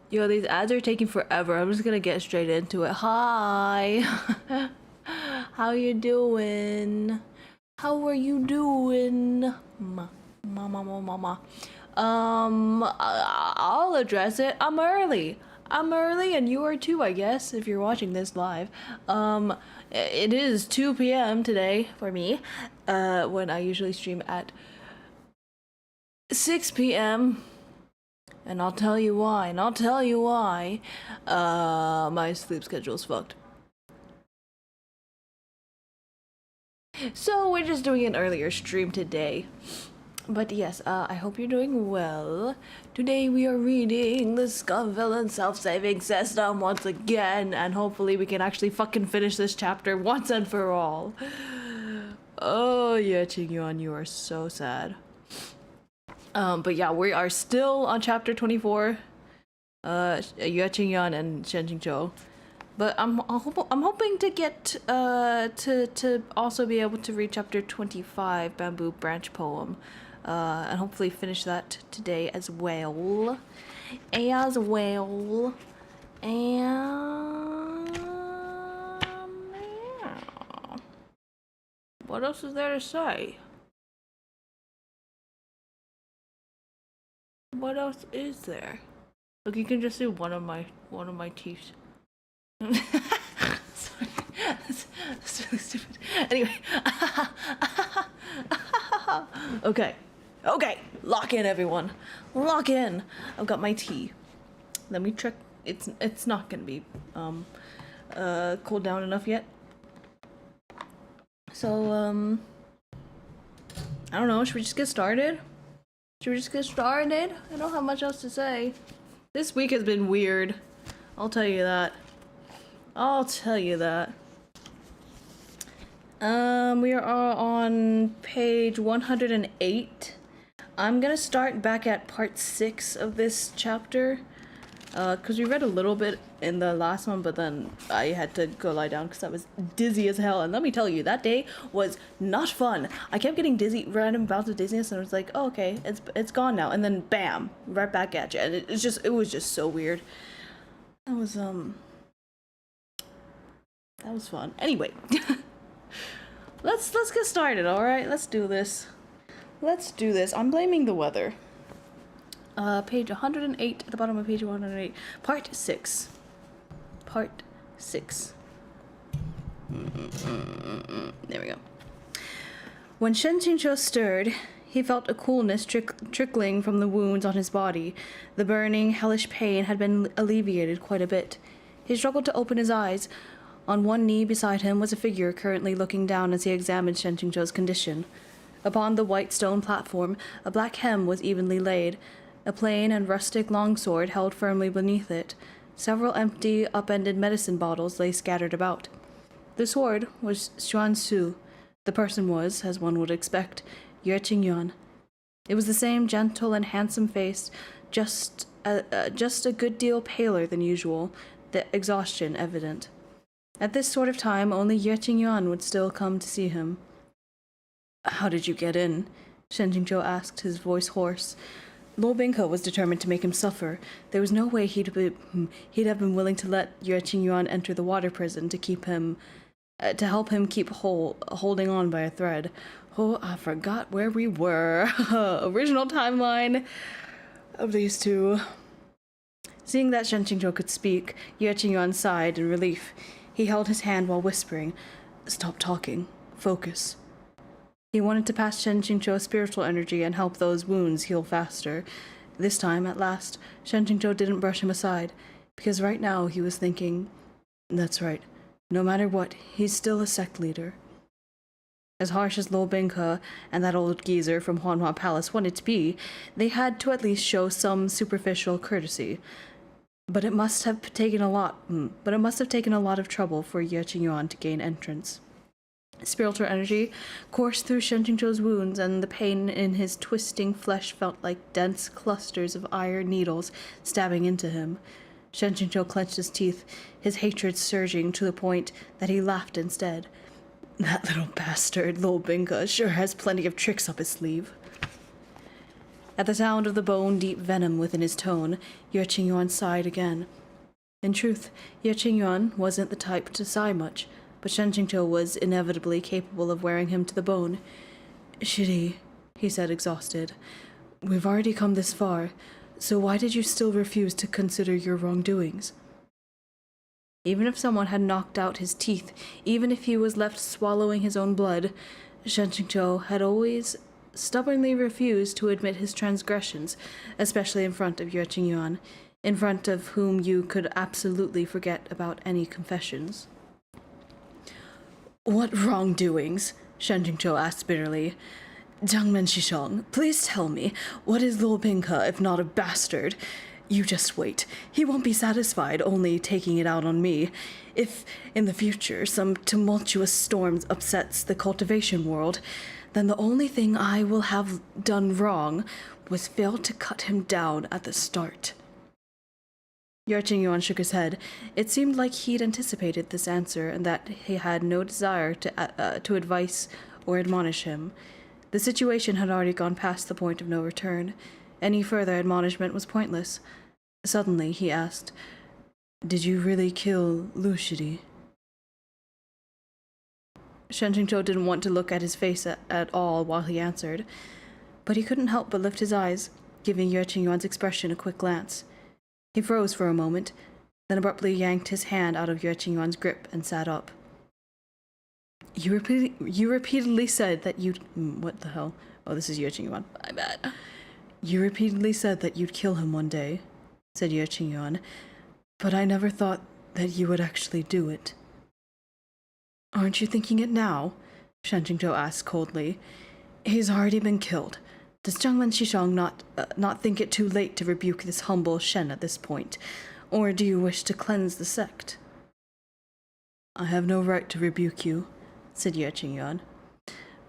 Yo, these ads are taking forever. I'm just gonna get straight into it. Hi. How you doing? How are you doing? Mama. I'll address it. I'm early. I'm early and you are too, I guess, if you're watching this live. It is 2 p.m. today for me, when I usually stream at 6 p.m. And I'll tell you why, my sleep schedule's fucked. So we're just doing an earlier stream today. But yes, I hope you're doing well. Today we are reading the Scum Villain Self-Saving System once again, and hopefully we can actually fucking finish this chapter once and for all. Oh yeah, Qingyuan, you are so sad. But yeah, we are still on chapter 24. Yue Qingyan and Shen Qingqiu. But I'm hoping to get to also be able to read chapter 25, Bamboo Branch Poem, and hopefully finish that today as well. And what else is there to say? What else is there? Look, you can just see one of my teeth. Sorry. That's really stupid. Anyway. Okay. Lock in, everyone. Lock in. I've got my tea. Let me check. It's not gonna be cooled down enough yet. So I don't know. Should we just get started? I don't have much else to say. This week has been weird. I'll tell you that. We are on page 108. I'm gonna start back at part 6 of this chapter. Because we read a little bit in the last one, but then I had to go lie down because I was dizzy as hell. And let me tell you, that day was not fun. I kept getting dizzy, random bouts of dizziness, and I was like, oh, okay, it's gone now. And then bam, right back at you. And it was just so weird. That was fun. Anyway, let's get started. All right, let's do this. I'm blaming the weather. Page 108, at the bottom of page 108, part 6. There we go. When Shen Qingqiu stirred, he felt a coolness trickling from the wounds on his body. The burning, hellish pain had been alleviated quite a bit. He struggled to open his eyes. On one knee beside him was a figure currently looking down as he examined Shen Qingqiu's condition. Upon the white stone platform, a black hem was evenly laid. A plain and rustic longsword held firmly beneath it. Several empty, upended medicine bottles lay scattered about. The sword was Xuan Su. The person was, as one would expect, Yue Qingyuan. It was the same gentle and handsome face, just a good deal paler than usual, the exhaustion evident. At this sort of time, only Yue Qingyuan would still come to see him. "How did you get in?" Shen Qingqiu asked, his voice hoarse. Luo Binghe was determined to make him suffer. There was no way he'd have been willing to let Yue Qingyuan enter the water prison to help him keep holding on by a thread. Oh, I forgot where we were. Original timeline of these two. Seeing that Shen Qingqiu could speak, Yue Qingyuan sighed in relief. He held his hand while whispering, "Stop talking. Focus." He wanted to pass Shen Qingqiu spiritual energy and help those wounds heal faster. This time, at last, Shen Qingqiu didn't brush him aside, because right now he was thinking, that's right, no matter what, he's still a sect leader. As harsh as Luo Binghe and that old geezer from Huanhua Palace wanted to be, they had to at least show some superficial courtesy. But it must have taken a lot of trouble for Yue Qingyuan to gain entrance. Spiritual energy coursed through Shen Qingqiu's wounds, and the pain in his twisting flesh felt like dense clusters of iron needles stabbing into him. Shen Qingqiu clenched his teeth, his hatred surging to the point that he laughed instead. That little bastard, Luo Binghe, sure has plenty of tricks up his sleeve. At the sound of the bone-deep venom within his tone, Ye Qingyuan sighed again. In truth, Ye Qingyuan wasn't the type to sigh much, but Shen Qingqiu was inevitably capable of wearing him to the bone. "Shidi," he said, exhausted, "we've already come this far, so why did you still refuse to consider your wrongdoings?" Even if someone had knocked out his teeth, even if he was left swallowing his own blood, Shen Qingqiu had always stubbornly refused to admit his transgressions, especially in front of Ye Qingyuan, in front of whom you could absolutely forget about any confessions. "What wrongdoings?" Shen Qingqiu asked bitterly. "Jiangmen Shishong, please tell me, what is Luo Bingke if not a bastard? You just wait. He won't be satisfied only taking it out on me. If, in the future, some tumultuous storm upsets the cultivation world, then the only thing I will have done wrong was fail to cut him down at the start." Ye Qingyuan shook his head. It seemed like he'd anticipated this answer and that he had no desire to advise or admonish him. The situation had already gone past the point of no return. Any further admonishment was pointless. Suddenly, he asked, "Did you really kill Lu Shidi?" Shen Qingqiu didn't want to look at his face at all while he answered, but he couldn't help but lift his eyes, giving Ye Qingyuan's expression a quick glance. He froze for a moment, then abruptly yanked his hand out of Ye Qingyuan's grip and sat up. You repeatedly said that you'd... What the hell? Oh, this is Ye Qingyuan. My bad. "You repeatedly said that you'd kill him one day," said Ye Qingyuan, "but I never thought that you would actually do it." "Aren't you thinking it now?" Shen Qingqiu asked coldly. "He's already been killed. Does Jiangmen Shishong not think it too late to rebuke this humble Shen at this point? Or do you wish to cleanse the sect?" "I have no right to rebuke you," said Ye Qingyuan.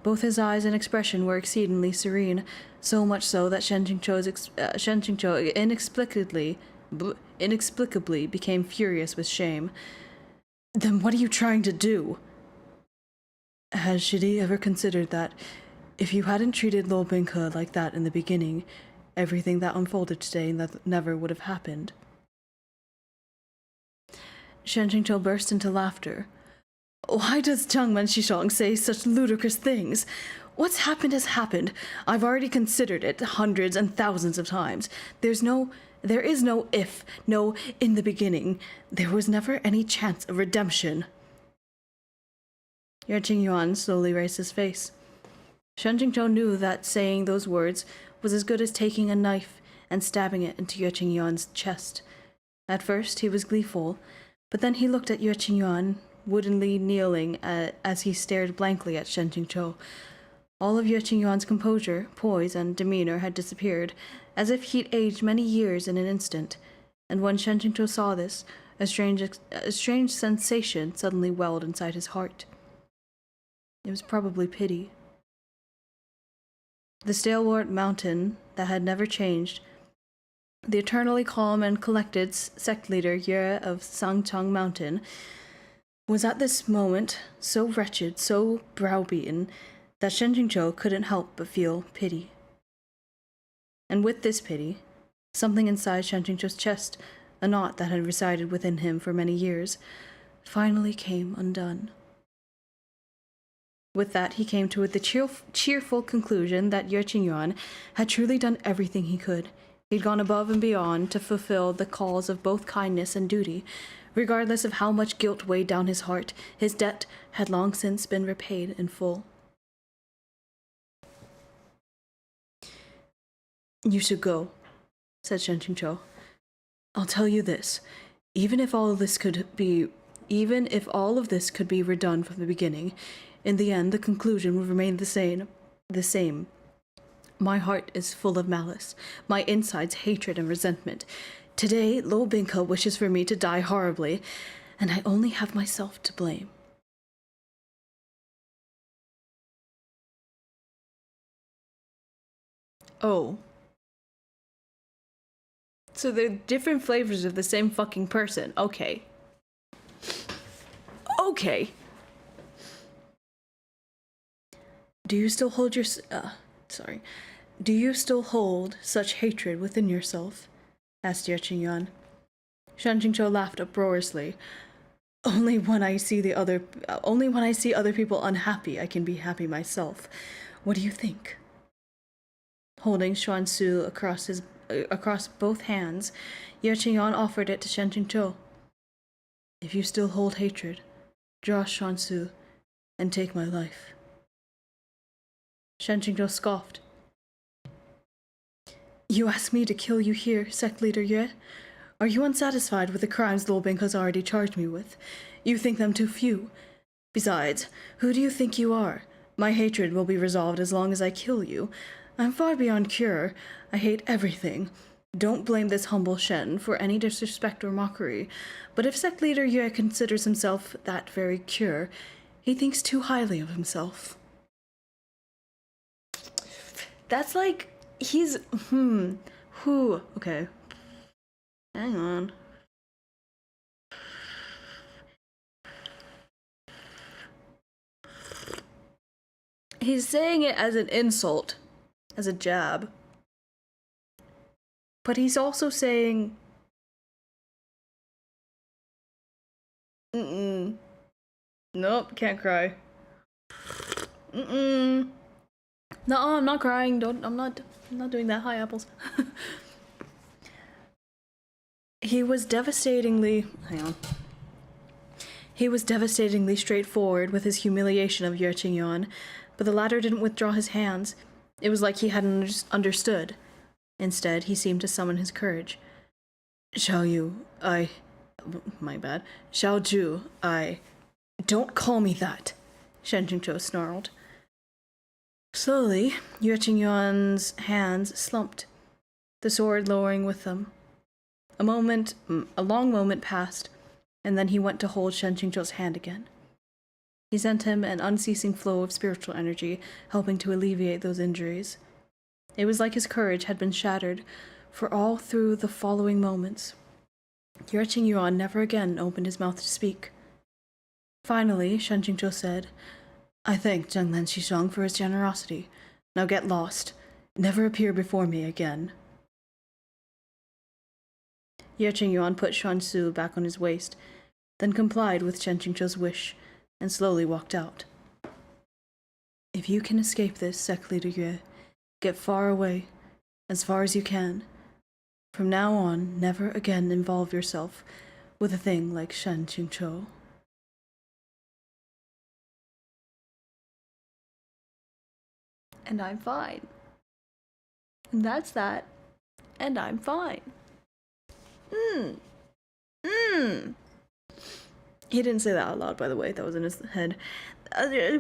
Both his eyes and expression were exceedingly serene, so much so that Shen Qingqiu inexplicably became furious with shame. "Then what are you trying to do?" "Has Shidi ever considered that, if you hadn't treated Luo Bingke like that in the beginning, everything that unfolded today never would have happened?" Shen Qingqiu burst into laughter. "Why does Jiangmen Shishong say such ludicrous things? What's happened has happened. I've already considered it hundreds and thousands of times. There is no if, no in the beginning. There was never any chance of redemption." Ye Qingyuan slowly raised his face. Shen Qingqiu knew that saying those words was as good as taking a knife and stabbing it into Ye Qingyuan's chest. At first he was gleeful, but then he looked at Ye Qingyuan, woodenly kneeling as he stared blankly at Shen Qingqiu. All of Ye Qingyuan's composure, poise, and demeanor had disappeared, as if he'd aged many years in an instant, and when Shen Qingqiu saw this, a strange sensation suddenly welled inside his heart. It was probably pity. The stalwart mountain that had never changed, the eternally calm and collected sect leader Ye of Sangchang Mountain, was at this moment so wretched, so browbeaten, that Shen Qingqiu couldn't help but feel pity. And with this pity, something inside Shen Qingqiu's chest, a knot that had resided within him for many years, finally came undone. With that, he came to the cheerful conclusion that Ye Qingyuan had truly done everything he could. He'd gone above and beyond to fulfill the calls of both kindness and duty. Regardless of how much guilt weighed down his heart, his debt had long since been repaid in full. "You should go," said Shen Qingqiu. "I'll tell you this. Even if all of this could be redone from the beginning, in the end the conclusion would remain the same. My heart is full of malice, my insides hatred and resentment. Today, Luo Bingke wishes for me to die horribly, and I only have myself to blame." Oh. So they're different flavors of the same fucking person. Okay. Okay. Do you still hold your... sorry. Do you still hold such hatred within yourself? Asked Yuan. Shen Qingqiu laughed uproariously. Only when I see other people unhappy, I can be happy myself. What do you think? Holding Xuan Su across both hands, Ye Qingyan offered it to Shen Qingqiu. If you still hold hatred, draw Xuan Su and take my life. Shen Qingqiu scoffed. You ask me to kill you here, sect leader Yue? Are you unsatisfied with the crimes Luo Bing has already charged me with? You think them too few? Besides, who do you think you are? My hatred will be resolved as long as I kill you. I'm far beyond cure. I hate everything. Don't blame this humble Shen for any disrespect or mockery. But if sect leader Yue considers himself that very cure, he thinks too highly of himself. That's like, he's, okay. Hang on. He's saying it as an insult, as a jab. But he's also saying, nope, can't cry. No, I'm not crying. I'm not doing that. Hi, apples. He was devastatingly straightforward with his humiliation of Ye Qingyan, but the latter didn't withdraw his hands. It was like he hadn't understood. Instead, he seemed to summon his courage. Xiao Ju, don't call me that, Shen Qingqiu snarled. Slowly, Ye Qingyan's hands slumped, the sword lowering with them. A long moment passed, and then he went to hold Shen Qingqiu's hand again. He sent him an unceasing flow of spiritual energy, helping to alleviate those injuries. It was like his courage had been shattered, for all through the following moments, Ye Qingyan never again opened his mouth to speak. Finally, Shen Qingqiu said, I thank Zhenglan Xishang for his generosity. Now get lost. Never appear before me again. Ye Qingyan put Xuan Su back on his waist, then complied with Shen Qingqiu's wish, and slowly walked out. If you can escape this, sect leader Yue, get far away, as far as you can. From now on, never again involve yourself with a thing like Shen Qingqiu. And I'm fine. And that's that. And I'm fine. He didn't say that out loud, by the way. That was in his head.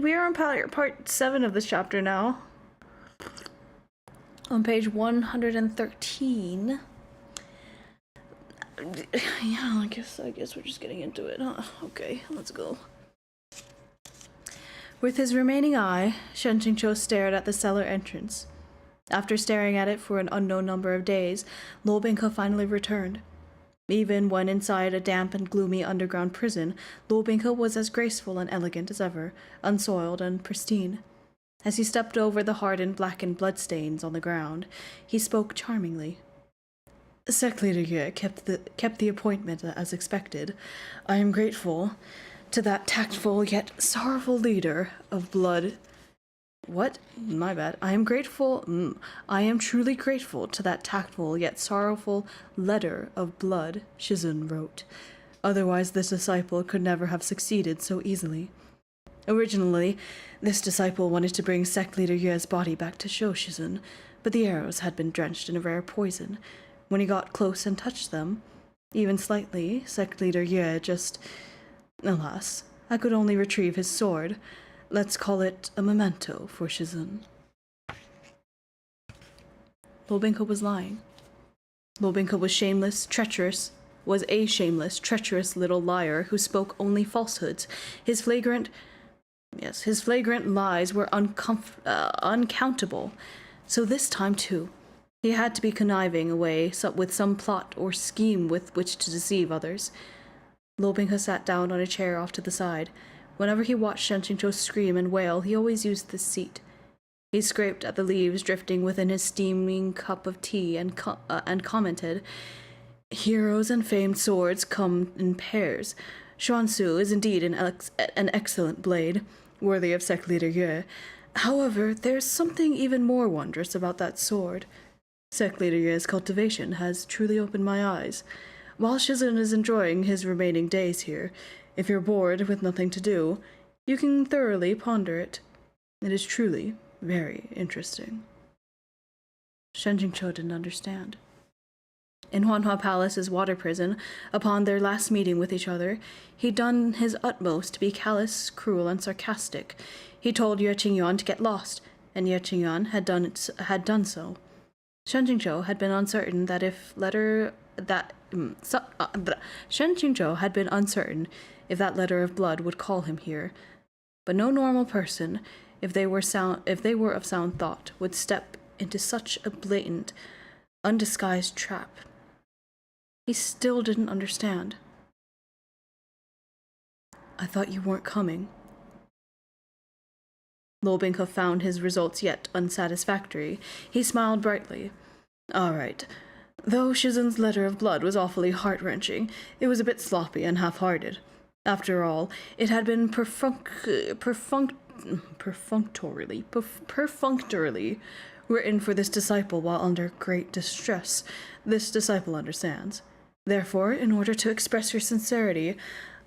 We are on part 7 of this chapter now. On page 113. Yeah, I guess we're just getting into it, huh? Okay, let's go. With his remaining eye, Shen Qingqiu stared at the cellar entrance. After staring at it for an unknown number of days, Luo Bingke finally returned. Even when inside a damp and gloomy underground prison, Luo Bingke was as graceful and elegant as ever, unsoiled and pristine. As he stepped over the hardened, blackened bloodstains on the ground, he spoke charmingly. Sect leader Yue kept the appointment as expected. I am grateful to that tactful yet sorrowful leader of blood. What? My bad. I am truly grateful to that tactful yet sorrowful letter of blood Shizun wrote. Otherwise, this disciple could never have succeeded so easily. Originally, this disciple wanted to bring sect leader Yue's body back to show Shizun, but the arrows had been drenched in a rare poison. When he got close and touched them, even slightly, sect leader Yue just... Alas, I could only retrieve his sword. Let's call it a memento for Shizun. Luo Bingke was lying. Luo Bingke was a shameless, treacherous little liar who spoke only falsehoods. His flagrant lies were uncountable. So this time, too, he had to be conniving away with some plot or scheme with which to deceive others. Luo Bingke sat down on a chair off to the side. Whenever he watched Shen Qingqiu scream and wail, he always used this seat. He scraped at the leaves drifting within his steaming cup of tea and commented, "Heroes and famed swords come in pairs. Xuansu is indeed an excellent blade, worthy of Sec Leader Yue. However, there's something even more wondrous about that sword. Sec Leader Yue's cultivation has truly opened my eyes. While Shizun is enjoying his remaining days here, if you're bored with nothing to do, you can thoroughly ponder it. It is truly very interesting." Shen Jingqiu didn't understand. In Huanhua Palace's water prison, upon their last meeting with each other, he'd done his utmost to be callous, cruel, and sarcastic. He told Ye Qingyuan to get lost, and Ye Qingyuan had done so. Shen Jingqiu had been uncertain that Shen Jingqiu had been uncertain if that letter of blood would call him here, but no normal person, if they were of sound thought, would step into such a blatant, undisguised trap. He still didn't understand. "I thought you weren't coming." Luo Bingke found his results yet unsatisfactory. He smiled brightly. "All right. Though Shizun's letter of blood was awfully heart-wrenching, it was a bit sloppy and half-hearted. After all, it had been perfunctorily written for this disciple while under great distress. This disciple understands. Therefore, in order to express your sincerity,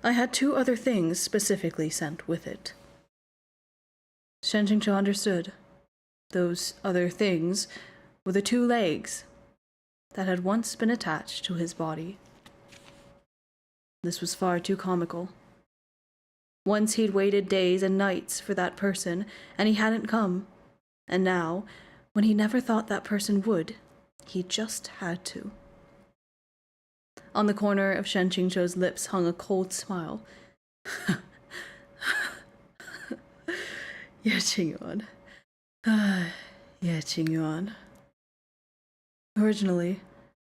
I had 2 other things specifically sent with it." Shen Jingqiu understood. Those other things were the 2 legs that had once been attached to his body. This was far too comical. Once he'd waited days and nights for that person, and he hadn't come. And now, when he never thought that person would, he just had to. On the corner of Shen Jingqiu's lips hung a cold smile. Ye Qingyuan. Ye Qingyuan. Originally,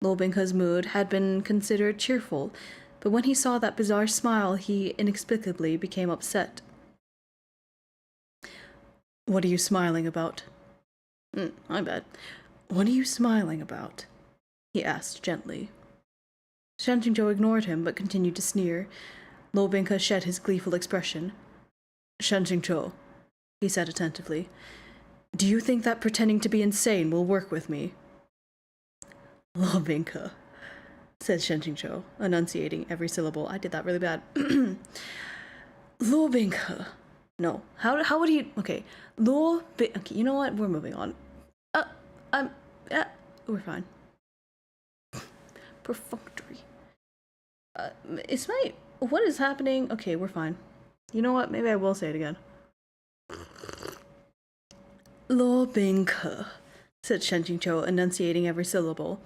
Luo Bingke's mood had been considered cheerful, but when he saw that bizarre smile, he inexplicably became upset. "What are you smiling about?" "My bad. What are you smiling about?" he asked gently. Shen Jingqiu ignored him, but continued to sneer. Luo Bingke shed his gleeful expression. "Shen Jingqiu," he said attentively, "do you think that pretending to be insane will work with me?" "Luo Bingke," said Shen Jingqiu, enunciating every syllable. I did that really bad. "Luo Bingke. No. How would he... Okay. Okay, you know what? We're moving on. We're fine. Perfunctory. What is happening? Okay, we're fine. You know what? Maybe I will say it again. "Luo Bingke," said Shen Jingqiu, enunciating every syllable.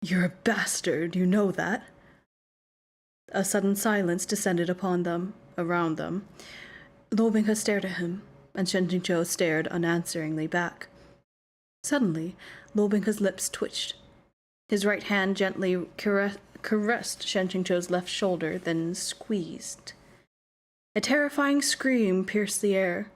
"You're a bastard, you know that?" A sudden silence descended around them. Luo Bingke stared at him, and Shen Jingqiu stared unansweringly back. Suddenly, Luo Bingke's lips twitched. His right hand gently caressed Shen Jingqiu's left shoulder, then squeezed. A terrifying scream pierced the air.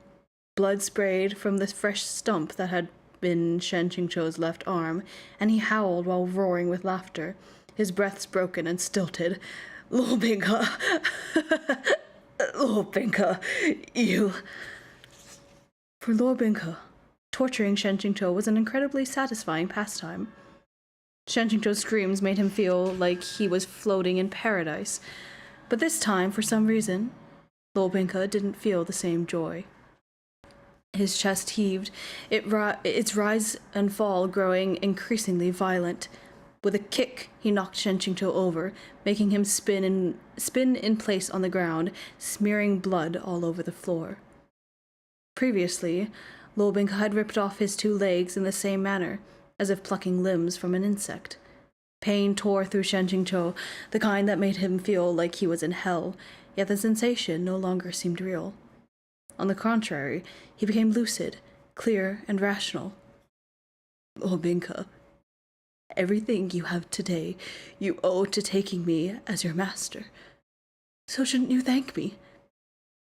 Blood sprayed from the fresh stump that had been Shen Jingqiu's left arm, and he howled while roaring with laughter, his breaths broken and stilted. "Luo Bingke! Luo Bingke, you..." For Luo Bingke, torturing Shen Jingqiu was an incredibly satisfying pastime. Shen Jingqiu's screams made him feel like he was floating in paradise, but this time, for some reason, Luo Bingke didn't feel the same joy. His chest heaved, its rise and fall growing increasingly violent. With a kick, he knocked Shen Jingqiu over, making him spin in place on the ground, smearing blood all over the floor. Previously, Luo Bingke had ripped off his 2 legs in the same manner, as if plucking limbs from an insect. Pain tore through Shen Jingqiu, the kind that made him feel like he was in hell, yet the sensation no longer seemed real. On the contrary, he became lucid, clear, and rational. "Luo Bingke, everything you have today you owe to taking me as your master. So shouldn't you thank me?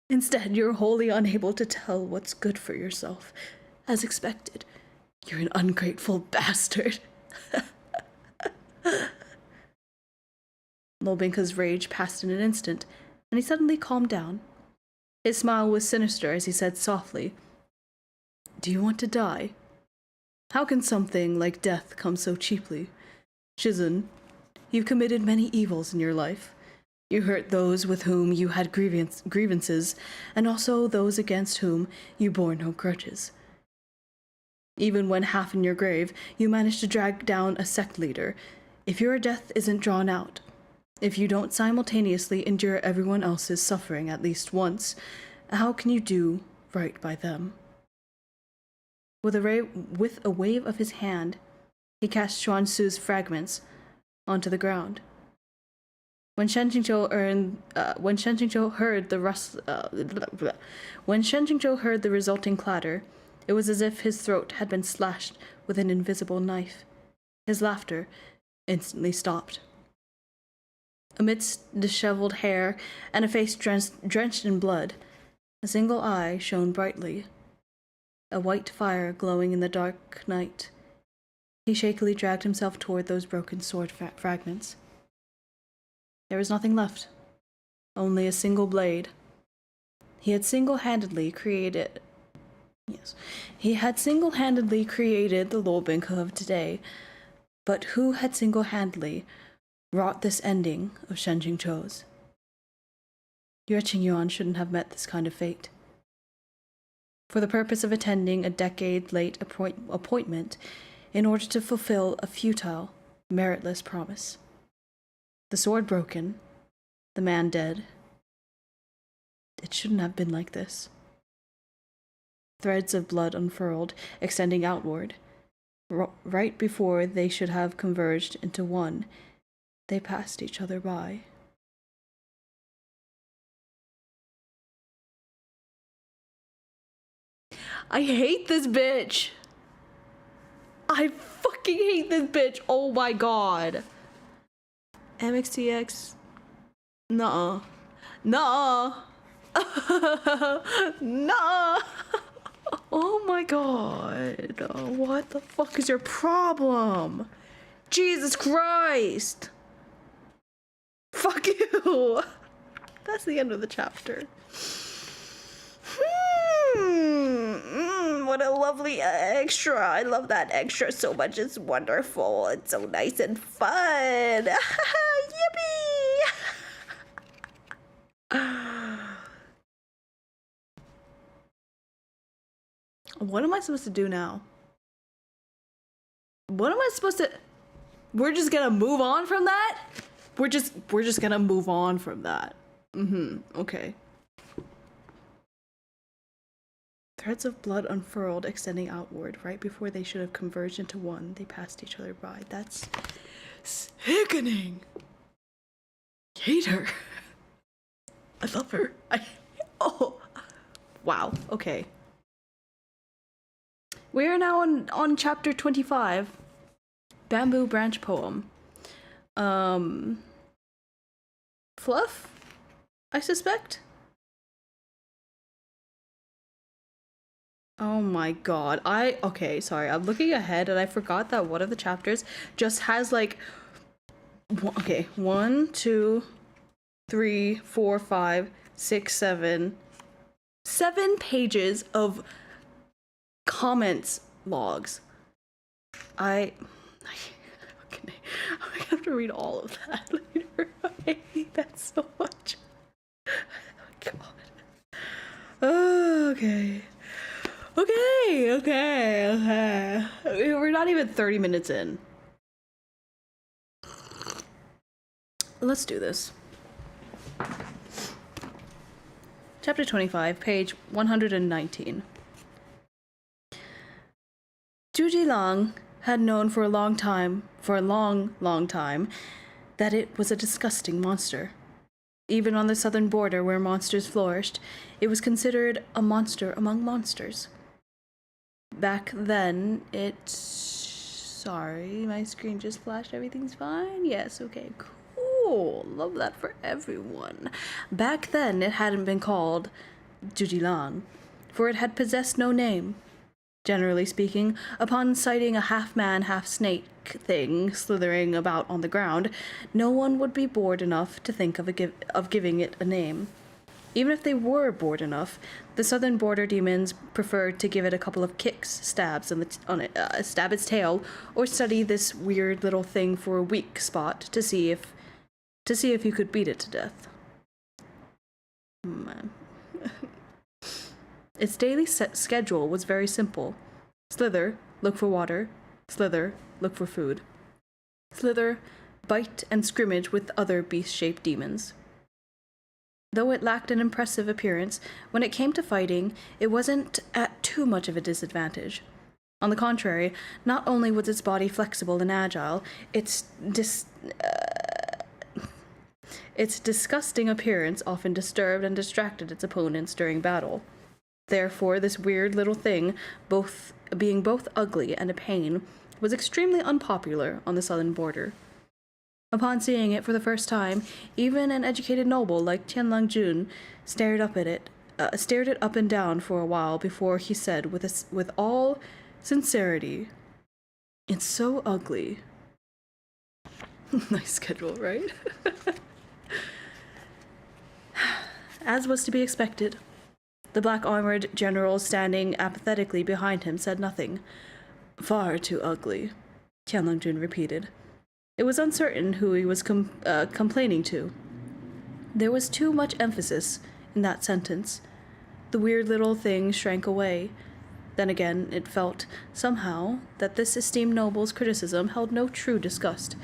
Instead, you're wholly unable to tell what's good for yourself. As expected. You're an ungrateful bastard. Lobinka's rage passed in an instant, and he suddenly calmed down. His smile was sinister as he said softly, "Do you want to die? How can something like death come so cheaply? Shizun, you've committed many evils in your life. You hurt those with whom you had grievances, and also those against whom you bore no grudges. Even when half in your grave, you managed to drag down a sect leader. If your death isn't drawn out, if you don't simultaneously endure everyone else's suffering at least once, how can you do right by them?" With a wave of his hand, he cast Xuan Su's fragments onto the ground. When Shen Qingzhou heard the resulting clatter, it was as if his throat had been slashed with an invisible knife. His laughter instantly stopped. Amidst disheveled hair and a face drenched in blood, a single eye shone brightly, a white fire glowing in the dark night. He shakily dragged himself toward those broken sword fragments. There was nothing left, only a single blade. He had single-handedly created the Lobinka of today, but who had single-handedly wrought this ending of Shen Qingzhou's? Yue Qingyuan shouldn't have met this kind of fate. For the purpose of attending a decade-late appointment in order to fulfill a futile, meritless promise. The sword broken, the man dead. It shouldn't have been like this. Threads of blood unfurled, extending outward. Right before they should have converged into one, they passed each other by. I hate this bitch! I fucking hate this bitch! Oh my god! MXTX. Nuh-uh. Nuh-uh. Nuh-uh. Oh my god. What the fuck is your problem? Jesus Christ. Fuck you. That's the end of the chapter. What a lovely extra. I love that extra so much. It's wonderful. It's so nice and fun. Yippee! What am I supposed to do now? What am I supposed to... We're just gonna move on from that? We're just gonna move on from that. Okay. Threads of blood unfurled, extending outward. Right before they should have converged into one, they passed each other by. That's sickening. Hate her. I love her. Oh. Wow. Okay. We are now on chapter 25. Bamboo branch poem. Fluff? I suspect? Oh my god. Okay, sorry. I'm looking ahead and I forgot that one of the chapters just has like... Okay, 1, 2, 3, 4, 5, 6, 7... 7 pages of comments logs. I have to read all of that later. I hate that so much. Oh god. Okay. Okay. We're not even 30 minutes in. Let's do this. Chapter 25, page 119. Zhu Lang had known for a long time, that it was a disgusting monster. Even on the southern border where monsters flourished, it was considered a monster among monsters. Back then, Sorry, my screen just flashed. Everything's fine? Yes, okay, cool. Love that for everyone. Back then, it hadn't been called Zhu Lang, for it had possessed no name. Generally speaking, upon sighting a half-man, half-snake thing slithering about on the ground, no one would be bored enough to think of giving it a name. Even if they were bored enough, the southern border demons preferred to give it a couple of kicks, stabs stab its tail, or study this weird little thing for a weak spot to see if you could beat it to death. Man. Its daily schedule was very simple. Slither, look for water. Slither, look for food. Slither, bite and scrimmage with other beast-shaped demons. Though it lacked an impressive appearance, when it came to fighting, it wasn't at too much of a disadvantage. On the contrary, not only was its body flexible and agile, its disgusting appearance often disturbed and distracted its opponents during battle. Therefore, this weird little thing, being both ugly and a pain, was extremely unpopular on the southern border. Upon seeing it for the first time, even an educated noble like Tianlang-jun stared it up and down for a while before he said with all sincerity, "It's so ugly." Nice schedule, right? As was to be expected, the black-armored general standing apathetically behind him said nothing. "Far too ugly," Tianlang-jun repeated. It was uncertain who he was complaining to. There was too much emphasis in that sentence. The weird little thing shrank away. Then again, it felt, somehow, that this esteemed noble's criticism held no true disgust.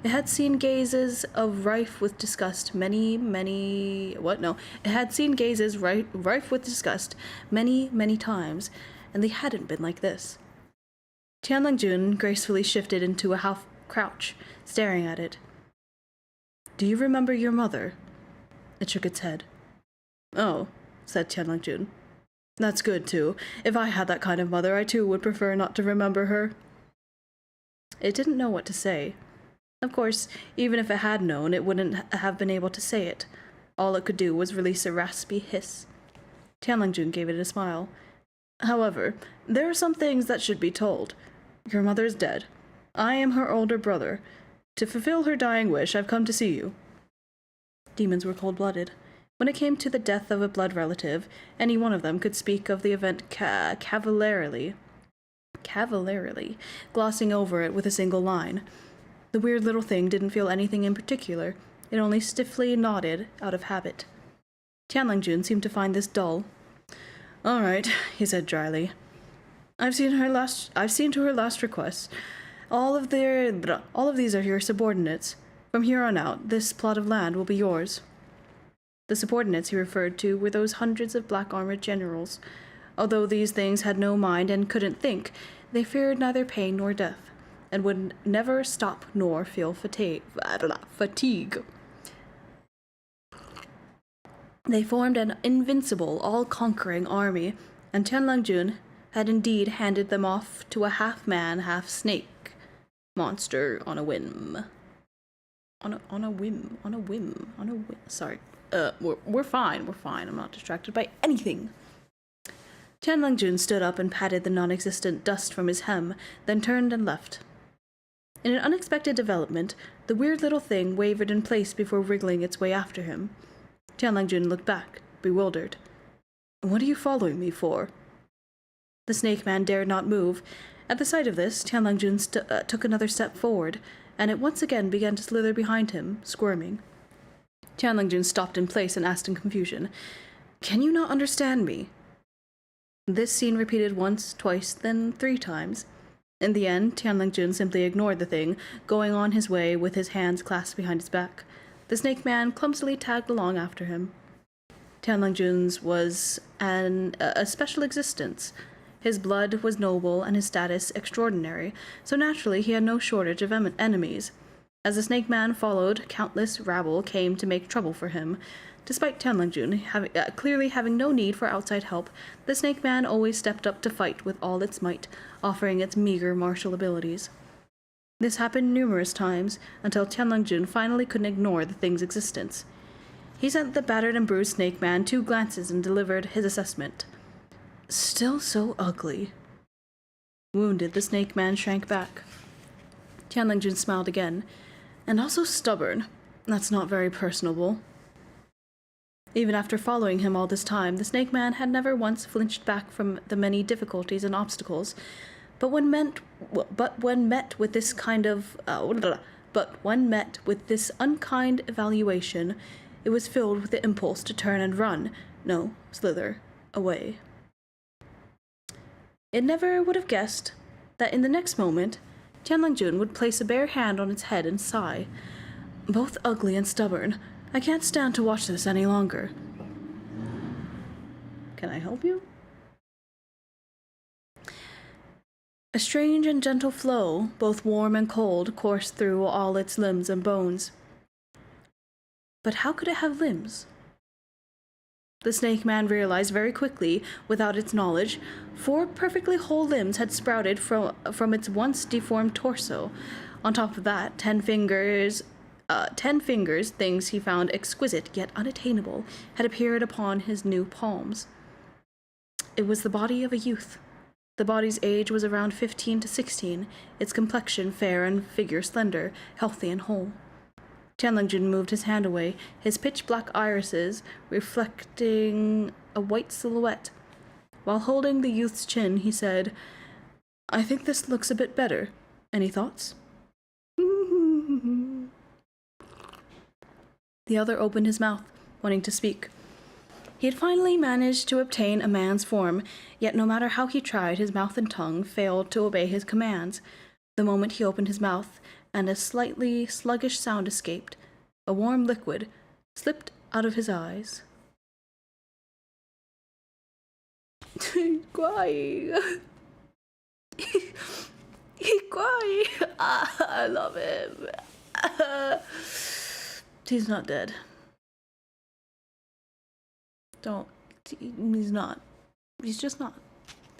It had seen gazes rife with disgust many, many times, and they hadn't been like this. Tianlang-jun gracefully shifted into a half crouch, staring at it. "Do you remember your mother?" It shook its head. "Oh," said Tianlang-jun. "That's good, too. If I had that kind of mother, I too would prefer not to remember her." It didn't know what to say. Of course, even if it had known, it wouldn't have been able to say it. All it could do was release a raspy hiss. Tianlang-jun gave it a smile. "However, there are some things that should be told. Your mother's dead. I am her older brother. To fulfill her dying wish, I've come to see you." Demons were cold-blooded. When it came to the death of a blood relative, any one of them could speak of the event cavalierly, glossing over it with a single line. The weird little thing didn't feel anything in particular. It only stiffly nodded out of habit. Tianlang-jun seemed to find this dull. "All right," he said dryly. I've seen to her last request. All of these are your subordinates. From here on out, this plot of land will be yours." The subordinates he referred to were those hundreds of black-armored generals. Although these things had no mind and couldn't think, they feared neither pain nor death, and would never stop nor feel fatigue. They formed an invincible, all-conquering army, and Tianlang-jun had indeed handed them off to a half-man, half-snake monster on a whim. Sorry. We're fine. I'm not distracted by anything. Tianlang-jun stood up and patted the non-existent dust from his hem, then turned and left. In an unexpected development, the weird little thing wavered in place before wriggling its way after him. Tianlang-jun looked back, bewildered. "What are you following me for?" The snake man dared not move. At the sight of this, Tianlang-jun took another step forward, and it once again began to slither behind him, squirming. Tianlang-jun stopped in place and asked in confusion, "Can you not understand me?" This scene repeated once, twice, then 3 times. In the end, Tianlang-jun simply ignored the thing, going on his way with his hands clasped behind his back. The snake man clumsily tagged along after him. Tianlang-jun's was a special existence. His blood was noble and his status extraordinary, so naturally he had no shortage of enemies. As the snake man followed, countless rabble came to make trouble for him. Despite Tianlang-jun clearly having no need for outside help, the snake man always stepped up to fight with all its might, offering its meager martial abilities. This happened numerous times, until Tianlang-jun finally couldn't ignore the thing's existence. He sent the battered and bruised snake man 2 glances and delivered his assessment. "Still so ugly." Wounded, the snake man shrank back. Tianlingjun smiled again. And also stubborn. That's not very personable. Even after following him all this time, the snake man had never once flinched back from the many difficulties and obstacles. But when met with this unkind evaluation, it was filled with the impulse to turn and run. No, slither away. It never would have guessed that in the next moment, Tianlingjun would place a bare hand on its head and sigh. Both ugly and stubborn. I can't stand to watch this any longer. Can I help you? A strange and gentle flow, both warm and cold, coursed through all its limbs and bones. But how could it have limbs? The snake man realized very quickly, without its knowledge, 4 perfectly whole limbs had sprouted from its once deformed torso. On top of that, 10 fingers, things he found exquisite yet unattainable, had appeared upon his new palms. It was the body of a youth. The body's age was around 15 to 16, its complexion fair and figure slender, healthy and whole. Tianlingjun moved his hand away, his pitch-black irises reflecting a white silhouette. While holding the youth's chin, he said, I think this looks a bit better. Any thoughts? The other opened his mouth, wanting to speak. He had finally managed to obtain a man's form, yet no matter how he tried, his mouth and tongue failed to obey his commands. The moment he opened his mouth, and a slightly sluggish sound escaped, a warm liquid slipped out of his eyes. Crying. He's crying. I love him. He's not dead. He's not. He's just not.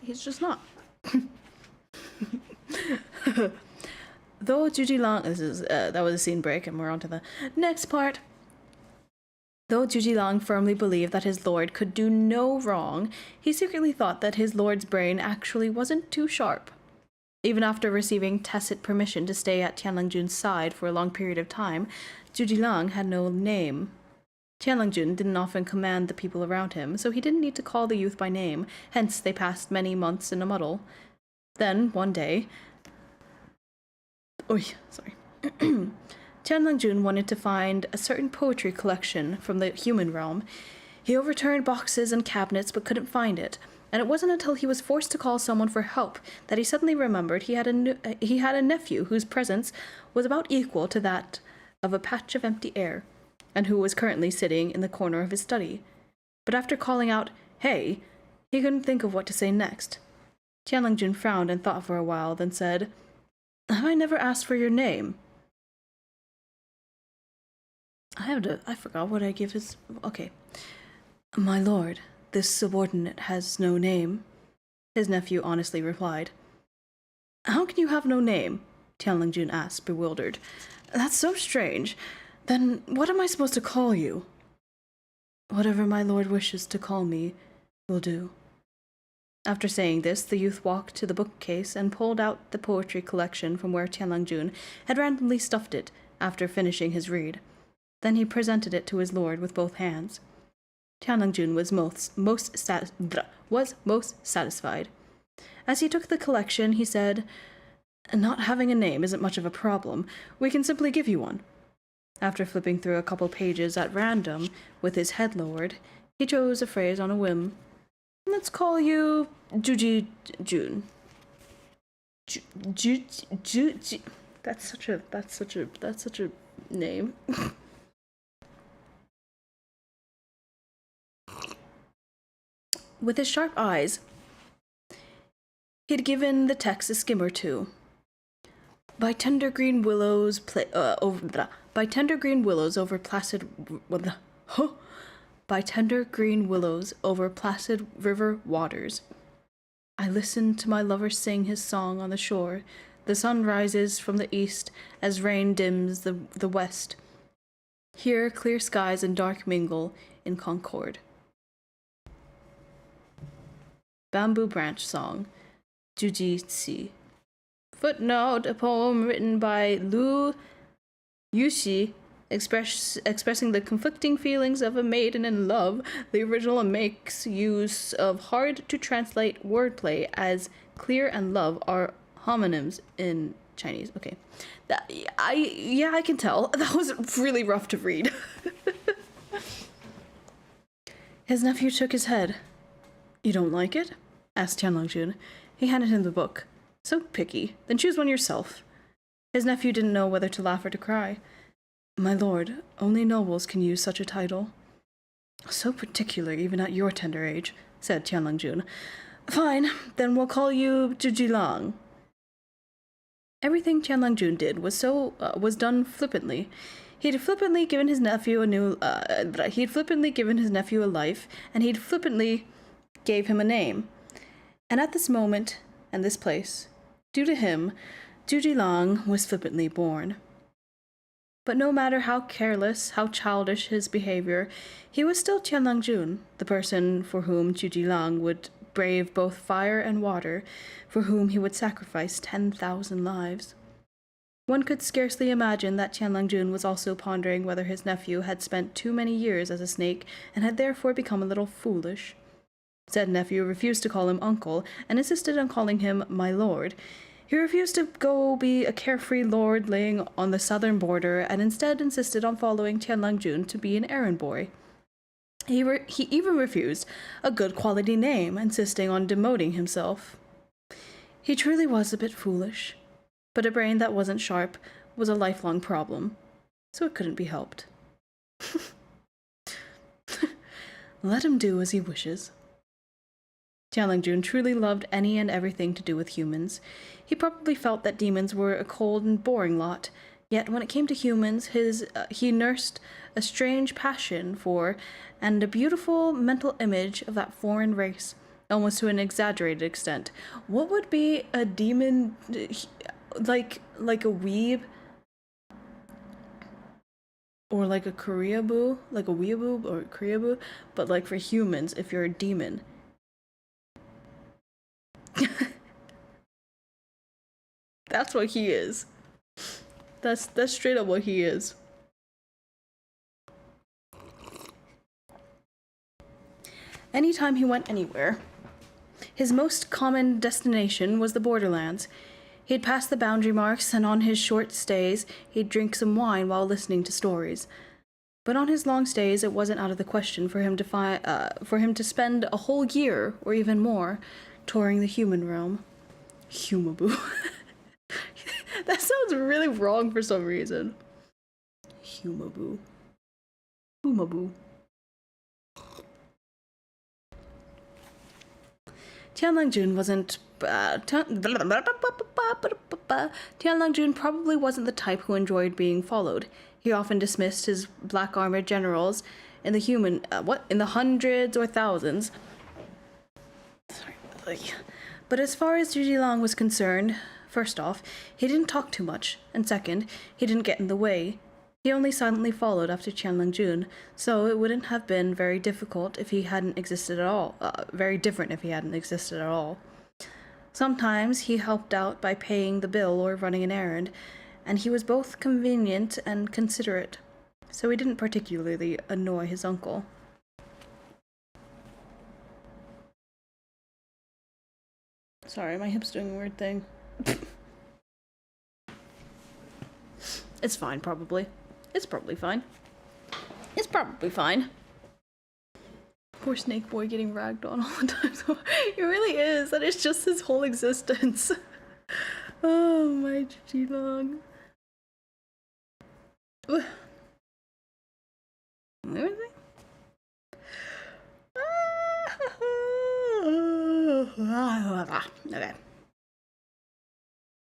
He's just not. Though Jujilang, that was a scene break, and we're on to the next part. Though Jujilang firmly believed that his lord could do no wrong, he secretly thought that his lord's brain actually wasn't too sharp. Even after receiving tacit permission to stay at Tianlingjun's side for a long period of time, Jujilang had no name. Tianlingjun didn't often command the people around him, so he didn't need to call the youth by name, hence they passed many months in a muddle. Then, one day... Tianlingjun wanted to find a certain poetry collection from the human realm. He overturned boxes and cabinets but couldn't find it, and it wasn't until he was forced to call someone for help that he suddenly remembered he had a nephew whose presence was about equal to that of a patch of empty air, and who was currently sitting in the corner of his study. But after calling out, "Hey," he couldn't think of what to say next. Tianlingjun frowned and thought for a while, then said, "Have I never asked for your name?" I forgot what I give his... Okay. "My lord, this subordinate has no name," his nephew honestly replied. "How can you have no name?" Tianlingjun asked, bewildered. "That's so strange. Then what am I supposed to call you?" "Whatever my lord wishes to call me will do." After saying this, the youth walked to the bookcase and pulled out the poetry collection from where Tianlingjun had randomly stuffed it after finishing his read. Then he presented it to his lord with both hands. Tianlingjun was most satisfied. As he took the collection, he said, "Not having a name isn't much of a problem. We can simply give you one." After flipping through a couple pages at random, with his head lowered, he chose a phrase on a whim. "Let's call you Juji-jun." That's such a name. With his sharp eyes, he'd given the text a skim or two. By tender green willows over placid river waters, I listen to my lover sing his song on the shore. The sun rises from the east as rain dims the west. Here clear skies and dark mingle in concord. Bamboo Branch Song. Jujitsu. Footnote, a poem written by Lu Yushi expressing the conflicting feelings of a maiden in love. The original makes use of hard-to-translate wordplay as clear and love are homonyms in Chinese. Okay. I can tell. That was really rough to read. His nephew shook his head. You don't like it? Asked Tianlongjun. He handed him the book. So picky. Then choose one yourself. His nephew didn't know whether to laugh or to cry. My lord, only nobles can use such a title. So particular, even at your tender age, said Tianlongjun. Fine, then we'll call you Zhujilang. Everything Tianlongjun did was done flippantly. He'd flippantly given his nephew a life, and he'd flippantly gave him a name. And at this moment and this place, due to him, Zhujilang was flippantly born. But no matter how careless, how childish his behavior, he was still Tianlongjun, the person for whom Zhujilang would brave both fire and water, for whom he would sacrifice 10,000 lives. One could scarcely imagine that Tianlongjun was also pondering whether his nephew had spent too many years as a snake and had therefore become a little foolish. Said nephew refused to call him uncle and insisted on calling him my lord. He refused to go be a carefree lord laying on the southern border and instead insisted on following Tianlongjun to be an errand boy. He even refused a good quality name, insisting on demoting himself. He truly was a bit foolish, but a brain that wasn't sharp was a lifelong problem, so it couldn't be helped. Let him do as he wishes. Tianlongjun truly loved any and everything to do with humans. He probably felt that demons were a cold and boring lot, yet when it came to humans, he nursed a strange passion for and a beautiful mental image of that foreign race, almost to an exaggerated extent. What would be a demon, like a weeb? Or like a Koreaboo? Like a weeaboo or Koreaboo? But like for humans, if you're a demon. That's what he is. That's straight up what he is. Anytime he went anywhere, his most common destination was the borderlands. He'd pass the boundary marks, and on his short stays, he'd drink some wine while listening to stories. But on his long stays, it wasn't out of the question for him to spend a whole year, or even more, touring the human realm. Humaboo. That sounds really wrong for some reason. Humaboo. Humaboo. Tianlongjun probably wasn't the type who enjoyed being followed. He often dismissed his black armored generals in the hundreds or thousands. But as far as Zhujilang was concerned, first off, he didn't talk too much, and second, he didn't get in the way. He only silently followed after Tianlongjun, so it wouldn't have been very difficult if he hadn't existed at all. Very different if he hadn't existed at all. Sometimes he helped out by paying the bill or running an errand, and he was both convenient and considerate, so he didn't particularly annoy his uncle. Sorry, my hip's doing a weird thing. It's fine, probably. It's probably fine. It's probably fine. Poor Snake Boy getting ragged on all the time. It really is. That is just his whole existence. Oh, my Jilong. Where is he? Okay.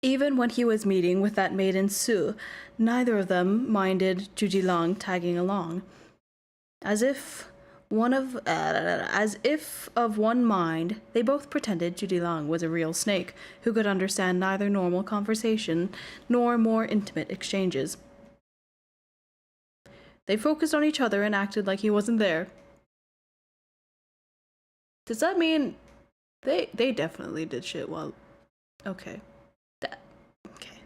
Even when he was meeting with that maiden Su, neither of them minded Zhujilang tagging along. As if of one mind, they both pretended Zhujilang was a real snake who could understand neither normal conversation nor more intimate exchanges. They focused on each other and acted like he wasn't there. Does that mean they definitely did shit while Okay. That. Okay.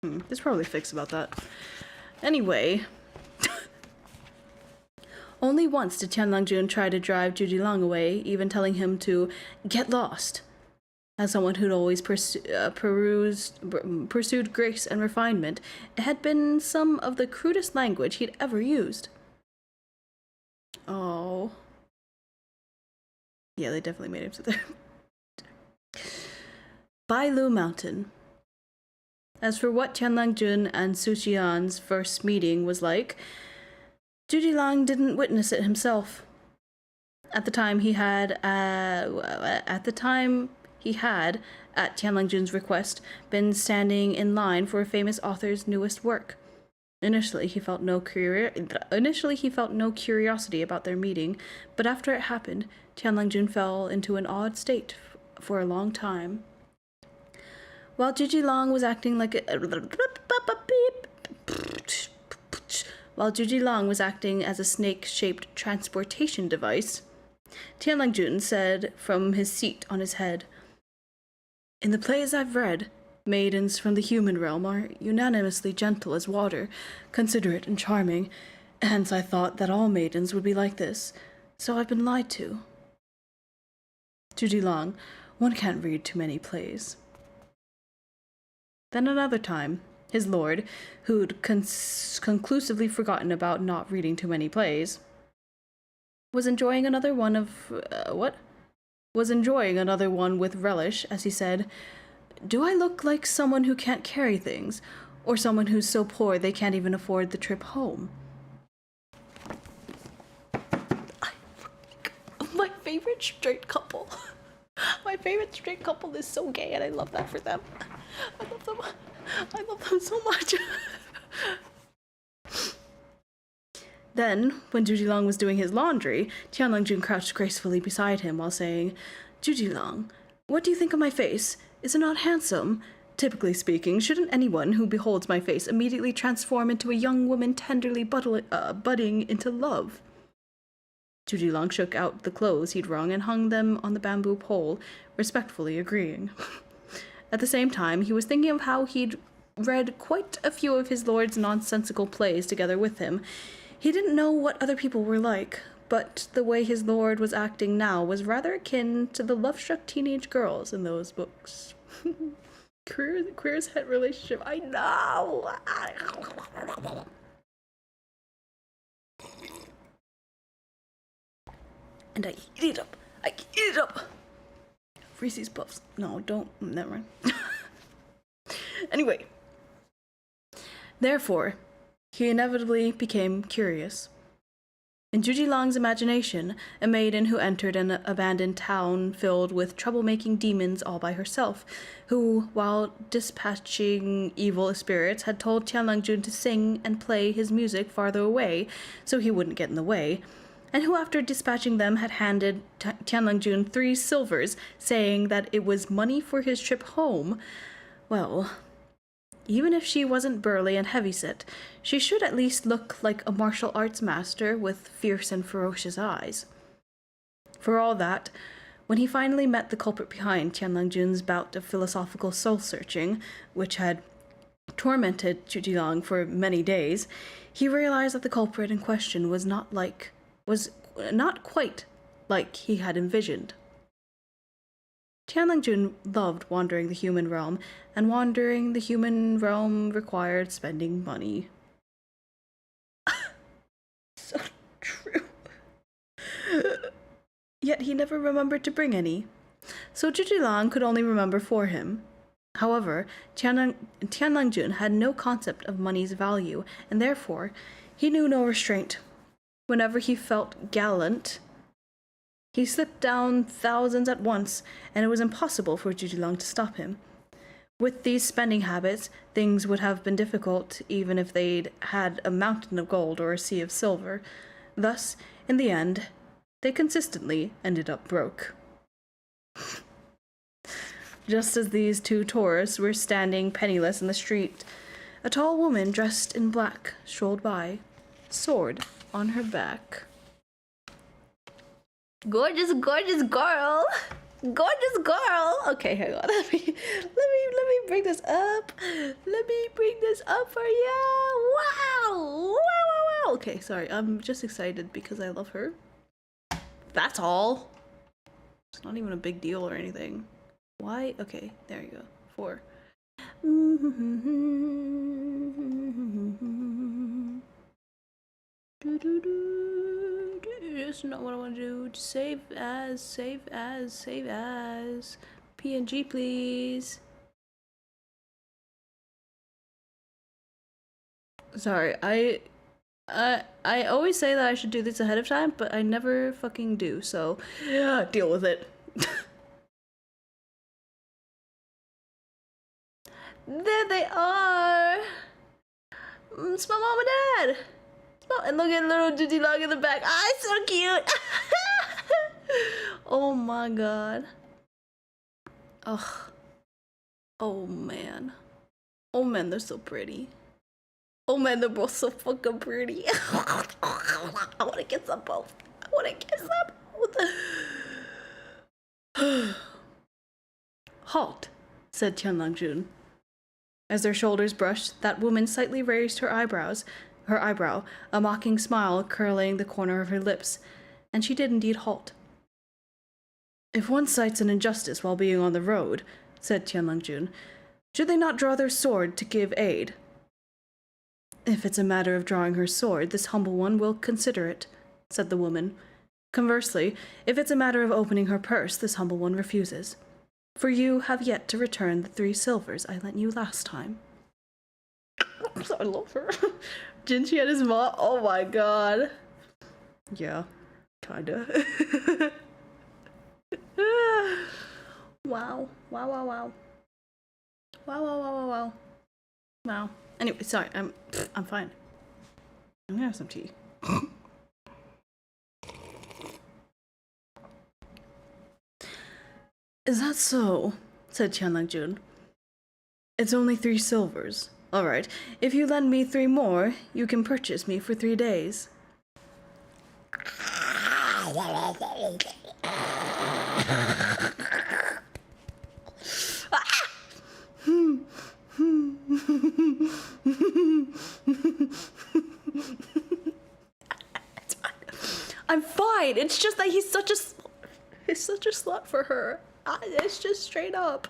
There's probably a fix about that. Anyway. Only once did Tianlangjun try to drive Zhujilang away, even telling him to get lost. As someone who'd always pursued grace and refinement, it had been some of the crudest language he'd ever used. Oh. Yeah, they definitely made him sit there. Bailu Mountain. As for what Tianlangjun and Su Qian's first meeting was like, Zhujilang didn't witness it himself. At the time he had, at Tianlangjun's request, been standing in line for a famous author's newest work. Initially, he felt no curiosity about their meeting, but after it happened, Tianlangjun fell into an odd state for a long time. While Zhujilang was acting like as a snake-shaped transportation device, Tianlangjun said from his seat on his head, "In the plays I've read, maidens from the human realm are unanimously gentle as water, considerate and charming. Hence I thought that all maidens would be like this, so I've been lied to." Zhujilang, one can't read too many plays. Then another time, his lord, who'd conclusively forgotten about not reading too many plays, was enjoying another one with relish as he said, "Do I look like someone who can't carry things, or someone who's so poor they can't even afford the trip home?" My favorite straight couple. My favorite straight couple is so gay, and I love that for them. I love them so much. Then, when Zhujilang was doing his laundry, Tianlangjun crouched gracefully beside him while saying, "Zhujilang, what do you think of my face? Is it not handsome? Typically speaking, shouldn't anyone who beholds my face immediately transform into a young woman tenderly budding into love?" Zhujilang shook out the clothes he'd wrung and hung them on the bamboo pole, respectfully agreeing. At the same time, he was thinking of how he'd read quite a few of his lord's nonsensical plays together with him. He didn't know what other people were like, but the way his lord was acting now was rather akin to the love-struck teenage girls in those books. Queer's het relationship, I know! And I eat it up! Reese's Puffs. No, don't, never mind. Anyway. Therefore, he inevitably became curious. In Zhujilang's imagination, a maiden who entered an abandoned town filled with troublemaking demons all by herself, who, while dispatching evil spirits, had told Tianlangjun to sing and play his music farther away, so he wouldn't get in the way, and who, after dispatching them, had handed Tianlangjun 3 silvers, saying that it was money for his trip home. Well, even if she wasn't burly and heavyset, she should at least look like a martial arts master with fierce and ferocious eyes. For all that, when he finally met the culprit behind Tianlangjun's bout of philosophical soul-searching, which had tormented Zhujilang for many days, he realized that the culprit in question was not quite like he had envisioned. Tianlangjun loved wandering the human realm, and wandering the human realm required spending money. So true. Yet he never remembered to bring any, so Zhujilang could only remember for him. However, Tianlangjun had no concept of money's value, and therefore he knew no restraint. Whenever he felt gallant, he slipped down thousands at once, and it was impossible for Zhujilang to stop him. With these spending habits, things would have been difficult, even if they'd had a mountain of gold or a sea of silver. Thus, in the end, they consistently ended up broke. Just as these 2 tourists were standing penniless in the street, a tall woman dressed in black strolled by, sword on her back. Gorgeous, gorgeous girl! gorgeous girl. Okay, hang on. Let me bring this up. Let me bring this up for you. Wow. Okay, sorry. I'm just excited because I love her. That's all. It's not even a big deal or anything. Why? Okay, there you go. 4. That's not what I want to do. Save as. PNG, please. Sorry, I always say that I should do this ahead of time, but I never fucking do, so yeah, deal with it. There they are! It's my mom and dad! Oh, and look at little Diddy Long in the back. Ah, it's so cute! Oh my god. Ugh. Oh man. Oh man, they're so pretty. Oh man, they're both so fucking pretty. I wanna kiss them both. I wanna kiss them both. Halt, said Tianlangjun. As their shoulders brushed, that woman slightly raised her eyebrow, a mocking smile curling the corner of her lips, and she did indeed halt. If one cites an injustice while being on the road, said Tianlangjun, should they not draw their sword to give aid? If it's a matter of drawing her sword, this humble one will consider it, said the woman. Conversely, if it's a matter of opening her purse, this humble one refuses. For you have yet to return the 3 silvers I lent you last time. I love her. Jinchi and his mom. Oh my god. Yeah, kinda. Wow. Wow. Anyway, sorry. I'm fine. I'm gonna have some tea. Is that so? Said Tianlangjun. It's only 3 silvers. All right. If you lend me 3 more, you can purchase me for 3 days. I'm fine. It's just that he's such a slut for her. It's just straight up.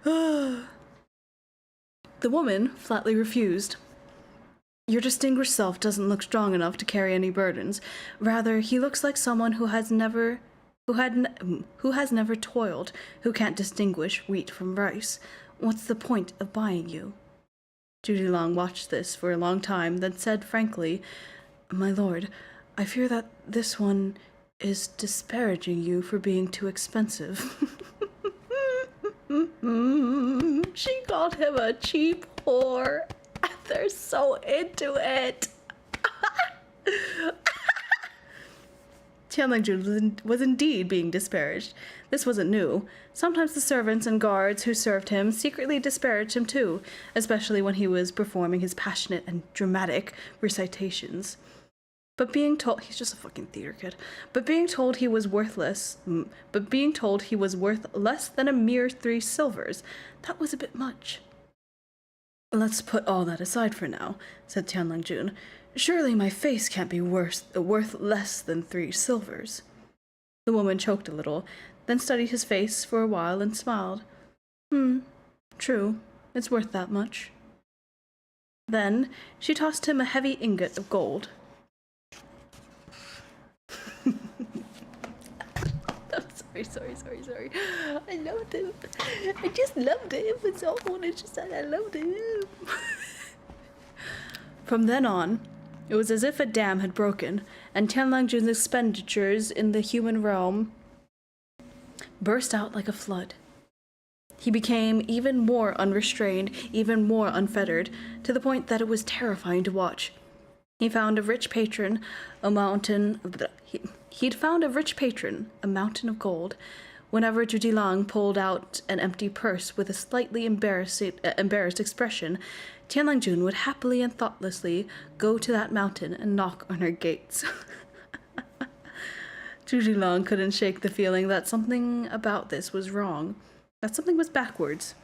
The woman flatly refused. Your distinguished self doesn't look strong enough to carry any burdens. Rather, he looks like someone who has never toiled, who can't distinguish wheat from rice. What's the point of buying you? Judy Long watched this for a long time, then said frankly, My lord, I fear that this one is disparaging you for being too expensive. She called him a cheap whore. They're so into it. Tianlangjun was indeed being disparaged. This wasn't new. Sometimes the servants and guards who served him secretly disparaged him too, especially when he was performing his passionate and dramatic recitations. But being told he's just a fucking theater kid. But being told he was worth less than a mere 3 silvers, that was a bit much. Let's put all that aside for now, said Tianlangjun. Surely my face can't be worth less than 3 silvers. The woman choked a little, then studied his face for a while and smiled. True, it's worth that much. Then she tossed him a heavy ingot of gold. I'm sorry. I loved him. I just loved him. It's all. It's just that I loved him. From then on, it was as if a dam had broken, and Tianlangjun's expenditures in the human realm burst out like a flood. He became even more unrestrained, even more unfettered, to the point that it was terrifying to watch. He'd found a rich patron, a mountain of gold. Whenever Judy Lang pulled out an empty purse with a slightly embarrassed expression, Tianlangjun would happily and thoughtlessly go to that mountain and knock on her gates. Zhuji Long couldn't shake the feeling that something about this was wrong, that something was backwards.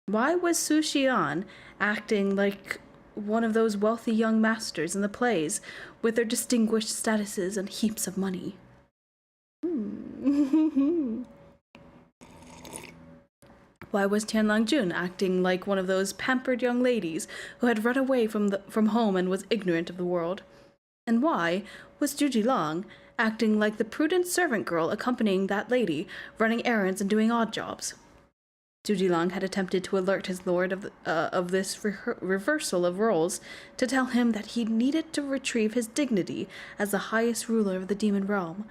Why was Su Xian acting like one of those wealthy young masters in the plays, with their distinguished statuses and heaps of money? Why was Tianlang Jun acting like one of those pampered young ladies who had run away from home and was ignorant of the world? And why was Zhuji Long acting like the prudent servant girl accompanying that lady, running errands and doing odd jobs? Zhuji Long had attempted to alert his lord of this reversal of roles, to tell him that he needed to retrieve his dignity as the highest ruler of the demon realm.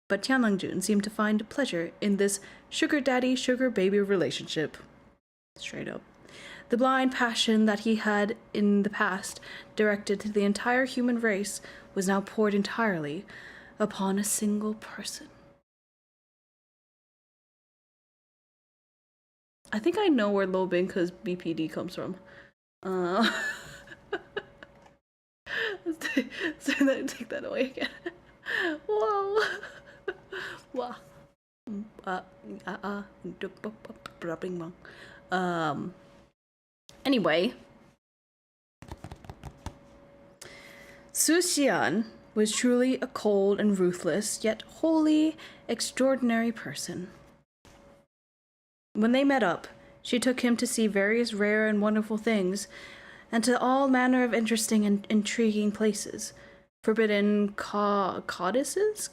But Tianlang Jun seemed to find pleasure in this sugar daddy, sugar baby relationship. Straight up. The blind passion that he had in the past directed to the entire human race was now poured entirely upon a single person. I think I know where Lo Bingke's BPD comes from. Take that away again. Whoa. Wow. Anyway, Su Xian was truly a cold and ruthless, yet wholly extraordinary person. When they met up, she took him to see various rare and wonderful things, and to all manner of interesting and intriguing places. Forbidden codices?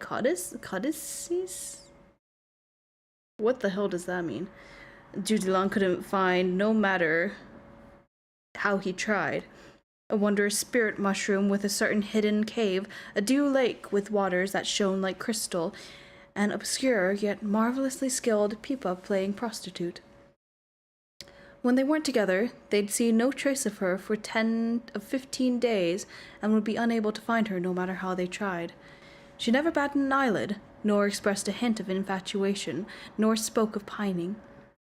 Codices? What the hell does that mean? Zhuji Long couldn't find, no matter how he tried. A wondrous spirit mushroom with a certain hidden cave, a dew lake with waters that shone like crystal, an obscure yet marvelously skilled pipa-playing prostitute. When they weren't together, they'd see no trace of her for 15 days, and would be unable to find her no matter how they tried. She never batted an eyelid, nor expressed a hint of infatuation, nor spoke of pining.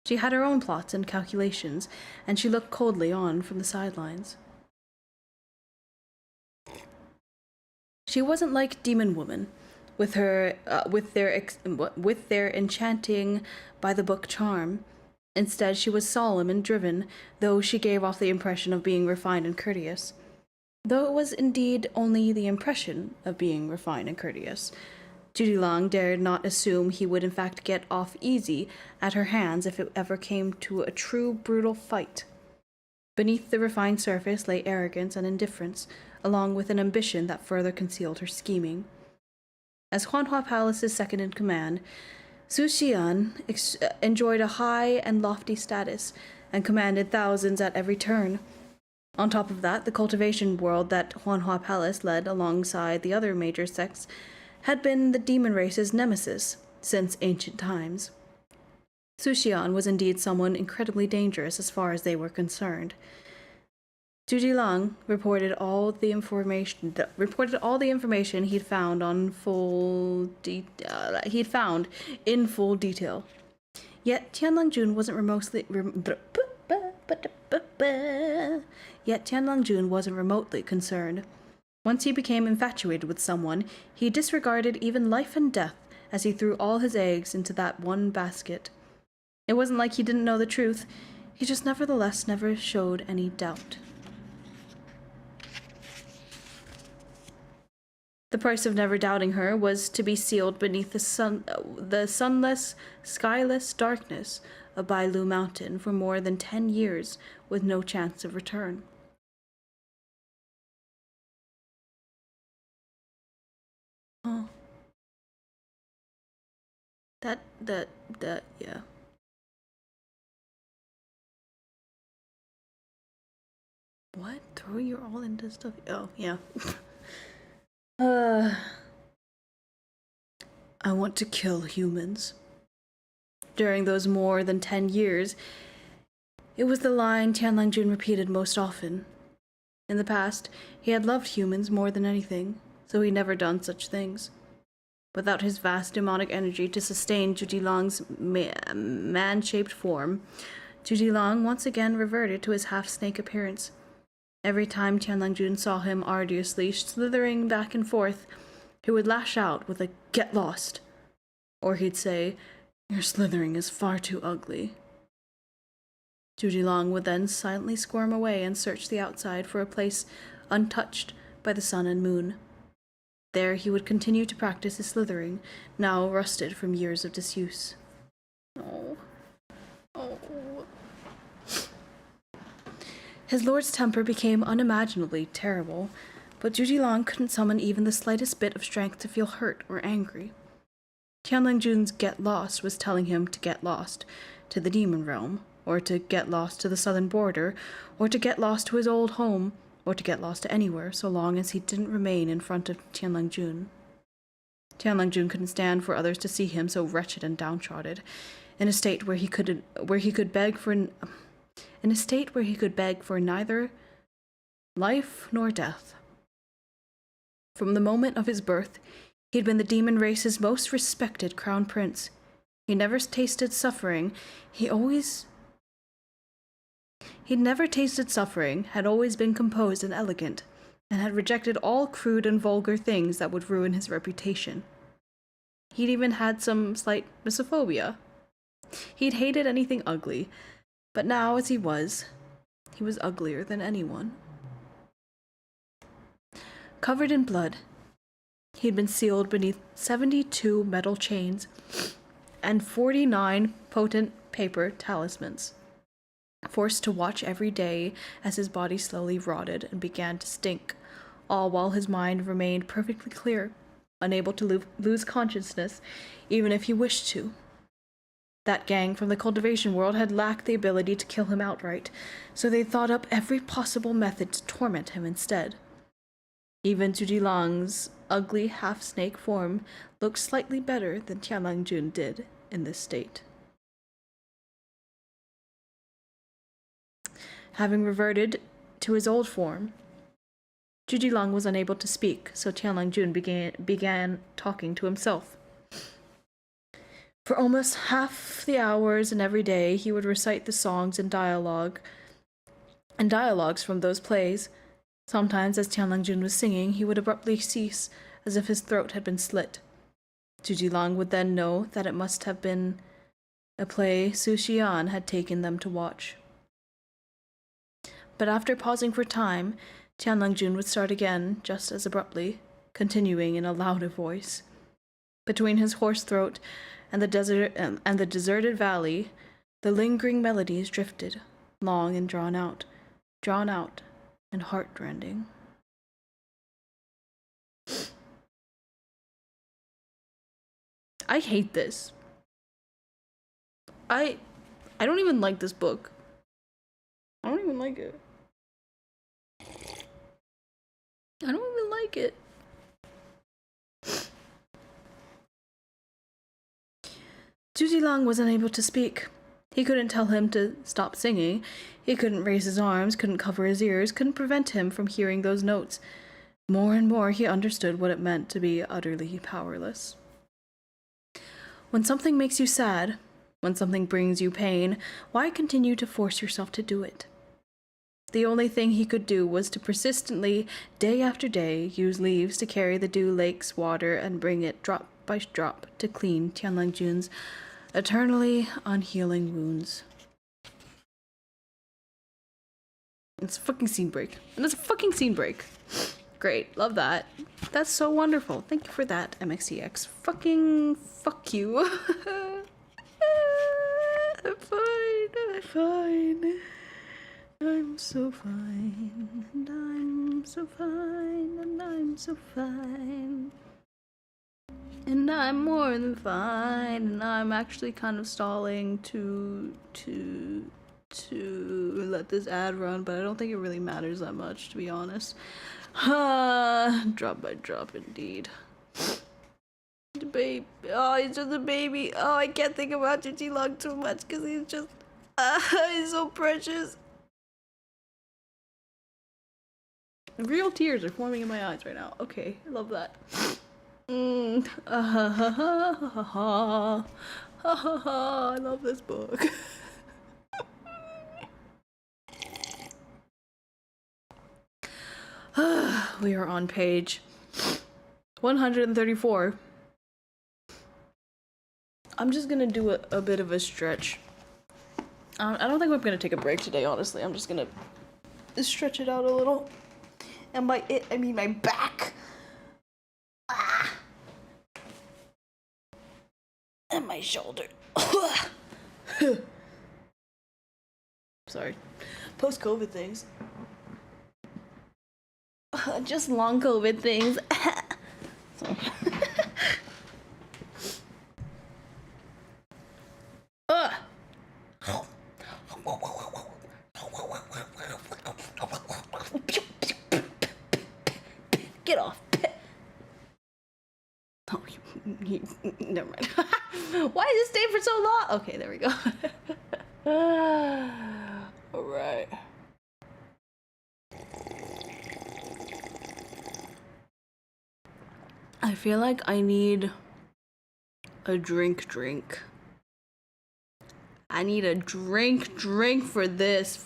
She had her own plots and calculations, and she looked coldly on from the sidelines. She wasn't like Demon Woman, with their enchanting by-the-book charm. Instead, she was solemn and driven, though she gave off the impression of being refined and courteous. Though it was indeed only the impression of being refined and courteous. Zhuji Long dared not assume he would in fact get off easy at her hands if it ever came to a true brutal fight. Beneath the refined surface lay arrogance and indifference, along with an ambition that further concealed her scheming. As Huanhua Palace's second-in-command, Su Xian enjoyed a high and lofty status, and commanded thousands at every turn. On top of that, the cultivation world that Huanhua Palace led alongside the other major sects had been the demon race's nemesis since ancient times. Su Xian was indeed someone incredibly dangerous as far as they were concerned. Zhuji Long reported all the information he'd found in full detail. Yet Tianlang Jun wasn't remotely concerned. Once he became infatuated with someone, he disregarded even life and death as he threw all his eggs into that one basket. It wasn't like he didn't know the truth, he just nevertheless never showed any doubt. The price of never doubting her was to be sealed beneath the sunless, skyless darkness of Bailu Mountain for more than 10 years with no chance of return. Oh. Yeah. What? Throw your all into stuff? Oh, yeah. I want to kill humans. During those more than 10 years, it was the line Tianlang Jun repeated most often. In the past, he had loved humans more than anything, so he'd never done such things. Without his vast demonic energy to sustain Zhuji Long's man-shaped form, Zhuji Long once again reverted to his half-snake appearance. Every time Tianlang Jun saw him arduously slithering back and forth, He would lash out with a "Get lost!" Or he'd say, "Your slithering is far too ugly." Judy Long would then silently squirm away and search the outside for a place untouched by the sun and moon. There he would continue to practice his slithering, now rusted from years of disuse. Oh. His lord's temper became unimaginably terrible, but Judy Long couldn't summon even the slightest bit of strength to feel hurt or angry. Tianlang Jun's "get lost" was telling him to get lost to the demon realm, or to get lost to the southern border, or to get lost to his old home, or to get lost to anywhere, so long as he didn't remain in front of Tianlang Jun. Tianlang Jun couldn't stand for others to see him so wretched and downtrodden, in a state where he could beg for neither life nor death. From the moment of his birth, he'd been the demon race's most respected crown prince. He never tasted suffering. He'd never tasted suffering, had always been composed and elegant, and had rejected all crude and vulgar things that would ruin his reputation. He'd even had some slight misophobia. He'd hated anything ugly, but now, as he was uglier than anyone. Covered in blood, he'd been sealed beneath 72 metal chains and 49 potent paper talismans, forced to watch every day as his body slowly rotted and began to stink, all while his mind remained perfectly clear, unable to lose consciousness even if he wished to. That gang from the cultivation world had lacked the ability to kill him outright, so they thought up every possible method to torment him instead. Even Judy Lang's ugly half-snake form looked slightly better than Tianlang Jun did in this state. Having reverted to his old form, Judy Long was unable to speak, so Tianlang Jun began talking to himself. For almost half the hours and every day, he would recite the songs and dialogues from those plays. Sometimes, as Tianlang Jun was singing, he would abruptly cease, as if his throat had been slit. Judy Long would then know that it must have been a play Su Xian had taken them to watch. But after pausing for time, Tianlang Jun would start again, just as abruptly, continuing in a louder voice. Between his hoarse throat and the deserted valley, the lingering melodies drifted, long and drawn out and heartrending. I hate this. I don't even like this book. I don't even like it. I don't even like it. Judy Long was unable to speak. He couldn't tell him to stop singing. He couldn't raise his arms, couldn't cover his ears, couldn't prevent him from hearing those notes. More and more he understood what it meant to be utterly powerless. When something makes you sad, when something brings you pain, why continue to force yourself to do it? The only thing he could do was to persistently, day after day, use leaves to carry the dew lake's water and bring it drop by drop to clean Tianlang Jun's eternally unhealing wounds. It's a fucking scene break. And it's a fucking scene break. Great, love that. That's so wonderful. Thank you for that, MXTX. Fucking fuck you. I'm fine. I'm so fine, and I'm so fine, and I'm so fine. And I'm more than fine, and I'm actually kind of stalling to let this ad run, but I don't think it really matters that much, to be honest. Drop by drop, indeed. The baby. Oh, he's just a baby. Oh, I can't think about Judy Long too much, because he's just... he's so precious. Real tears are forming in my eyes right now. Okay, I love that. I love this book. We are on page 134. I'm just gonna do a bit of a stretch. I don't think I'm gonna take a break today, honestly. I'm just gonna stretch it out a little. And by it, I mean my back. Ah. And my shoulder. Sorry. Post-COVID things. Just long COVID things. Get off. Oh, never mind. Why is it staying for so long? Okay, there we go. All right. I feel like I need a drink. I need a drink for this.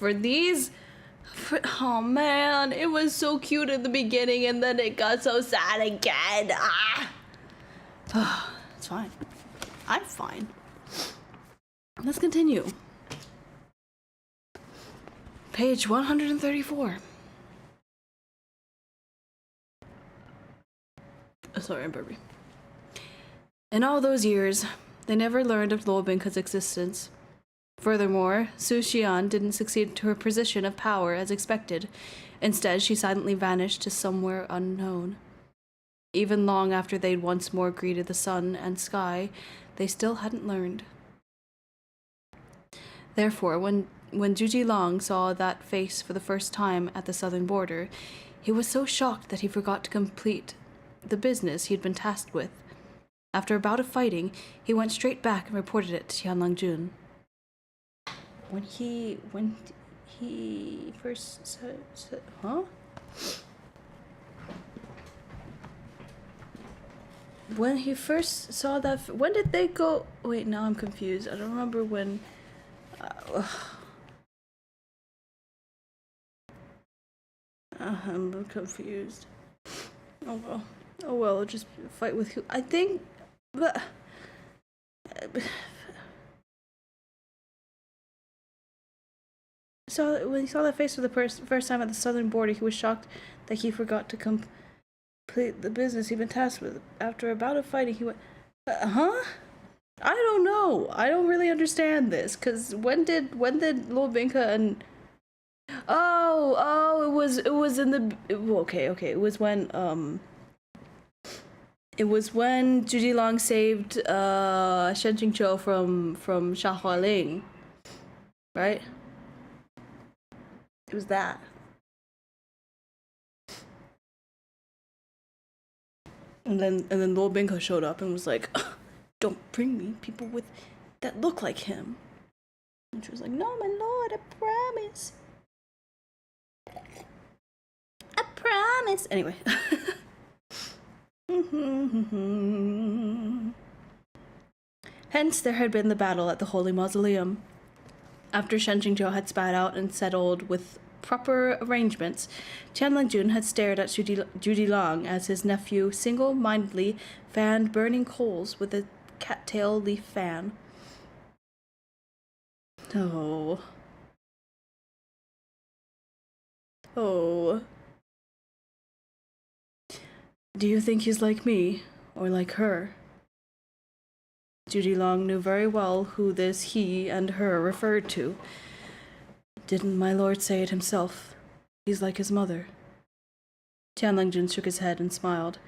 Oh man, it was so cute at the beginning and then it got so sad again. It's fine. I'm fine. Let's continue. Page 134. Oh, sorry, I'm burping. In all those years, they never learned of Luo Bingke's existence. Furthermore, Su Xian didn't succeed to her position of power as expected. Instead, she silently vanished to somewhere unknown. Even long after they'd once more greeted the sun and sky, they still hadn't learned. Therefore, when Zhuji Long saw that face for the first time at the southern border, he was so shocked that he forgot to complete the business he'd been tasked with. After a bout of fighting, he went straight back and reported it to Tianlang Jun. When he first said, huh? When he first saw that, when did they go? Wait, now I'm confused. I don't remember when. I'm confused. Oh well. I'll just fight with who? I think, but. So when he saw that face for the first time at the southern border, he was shocked that he forgot to complete the business he'd been tasked with. After a bout of fighting, he went, huh? I don't know. I don't really understand this. Cause when did Luo Bingke and it was in the okay. It was when Zhuji Long saved Shen Qingqiu from Sha Hualing, right? It was that. And then Luo Bingke showed up and was like, don't bring me people with that look like him. And she was like, no, my lord, I promise. I promise. Anyway. Hence, there had been the battle at the Holy Mausoleum. After Shen Qingqiu had spat out and settled with proper arrangements, Tianlang Jun had stared at Zhuji Long as his nephew single-mindedly fanned burning coals with a cattail leaf fan. Oh. Do you think he's like me, or like her? Zhuji Long knew very well who this he and her referred to. Didn't my lord say it himself? He's like his mother. Tianlang Jun shook his head and smiled.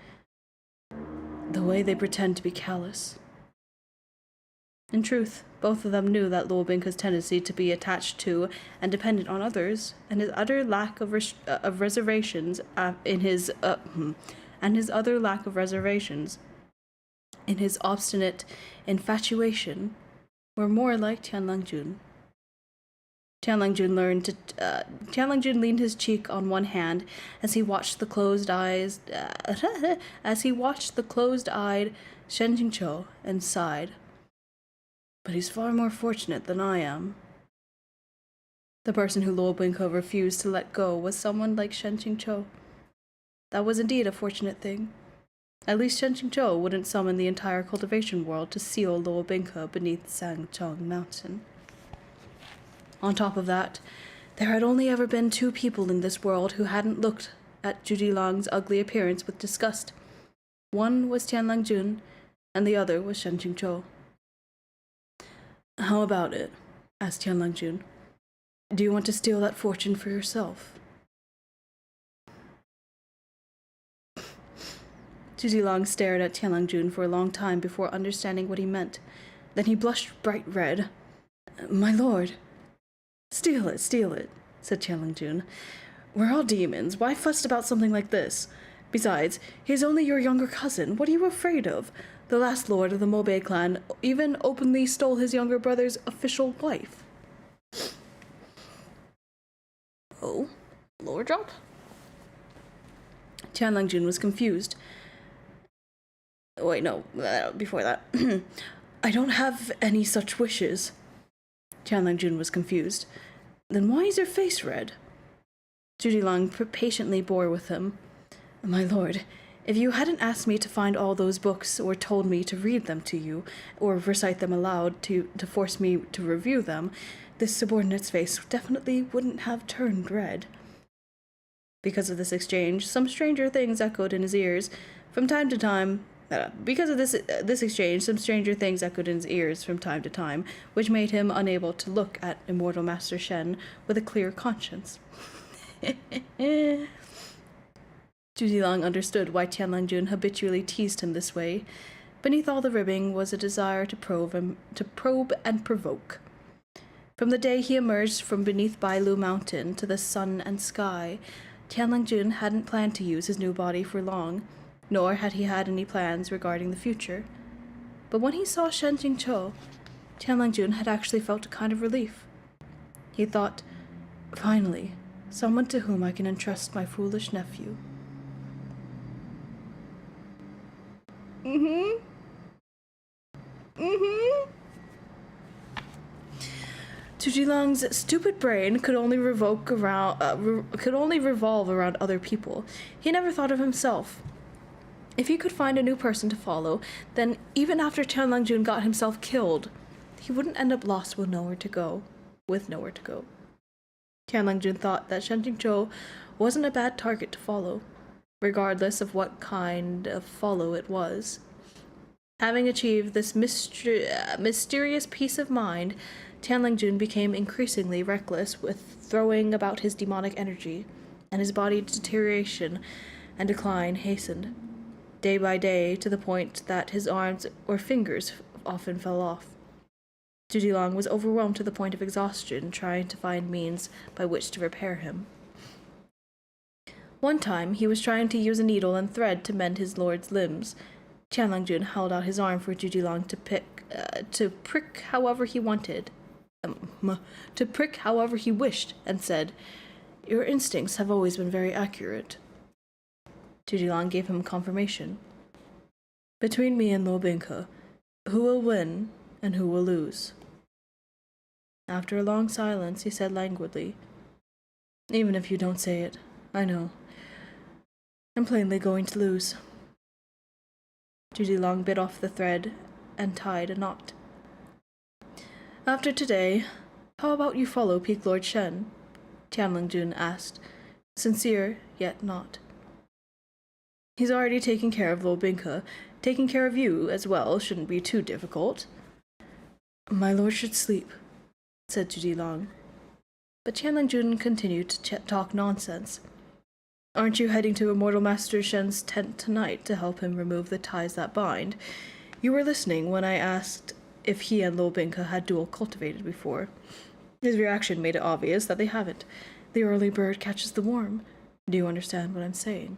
The way they pretend to be callous. In truth, both of them knew that Luo Bingke's tendency to be attached to and dependent on others, and his utter lack of reservations in his obstinate infatuation, were more like Tianlang Jun. Tianlang Jun leaned his cheek on one hand as he watched the closed-eyed Shen Qingqiu and sighed. But he's far more fortunate than I am. The person who Luo Bingke refused to let go was someone like Shen Qingqiu. That was indeed a fortunate thing. At least Shen Qingzhou wouldn't summon the entire cultivation world to seal Luo Bingke beneath Sangcheng Mountain. On top of that, there had only ever been 2 people in this world who hadn't looked at Zhudilang's ugly appearance with disgust. One was Tianlang Jun, and the other was Shen Qingzhou. "How about it?" asked Tianlang Jun. "Do you want to steal that fortune for yourself?" Zhudilang stared at Tianlang Jun for a long time before understanding what he meant. Then he blushed bright red. "My lord." Steal it," said Tianlang Jun. "We're all demons. Why fuss about something like this? Besides, he's only your younger cousin. What are you afraid of? The last lord of the Mobe clan even openly stole his younger brother's official wife." "Oh, lower drop?" Tianlang Jun was confused. Wait, no, before that. "I don't have any such wishes." Tianlang Jun was confused. "Then why is your face red?" Zhudilang patiently bore with him. "My lord, if you hadn't asked me to find all those books or told me to read them to you, or recite them aloud to force me to review them, this subordinate's face definitely wouldn't have turned red." Because of this exchange, some stranger things echoed in his ears from time to time, which made him unable to look at Immortal Master Shen with a clear conscience. Zhudilang understood why Tianlang Jun habitually teased him this way. Beneath all the ribbing was a desire to probe and provoke. From the day he emerged from beneath Bailu Mountain to the sun and sky, Tianlang Jun hadn't planned to use his new body for long, nor had he had any plans regarding the future. But when he saw Shen Qingzhou, Tianlang Jun had actually felt a kind of relief. He thought, "Finally, someone to whom I can entrust my foolish nephew." Zhudilang's stupid brain could only revolve around other people. He never thought of himself. If he could find a new person to follow, then even after Tianlang Jun got himself killed, he wouldn't end up lost with nowhere to go. Tianlang Jun thought that Shen Qingzhou wasn't a bad target to follow, regardless of what kind of follow it was. Having achieved this mysterious peace of mind, Tianlang Jun became increasingly reckless with throwing about his demonic energy, and his body's deterioration and decline hastened, day by day, to the point that his arms or fingers often fell off. Zhudilang was overwhelmed to the point of exhaustion, trying to find means by which to repair him. One time, he was trying to use a needle and thread to mend his lord's limbs. Tianlang Jun held out his arm for Zhudilang to prick however he wished, and said, "Your instincts have always been very accurate." Zhudilang gave him confirmation. "Between me and Luo Bingke, who will win and who will lose?" After a long silence, he said languidly, "Even if you don't say it, I know. I'm plainly going to lose." Zhudilang bit off the thread and tied a knot. "After today, how about you follow Peak Lord Shen?" Tianlang Jun asked, sincere yet not. "He's already taking care of Luo Bingke. Taking care of you as well shouldn't be too difficult." "My lord should sleep," said Zhudilang. But Tianlang Jun continued to talk nonsense. "Aren't you heading to Immortal Master Shen's tent tonight to help him remove the ties that bind? You were listening when I asked if he and Luo Bingke had dual cultivated before. His reaction made it obvious that they haven't. The early bird catches the worm. Do you understand what I'm saying?"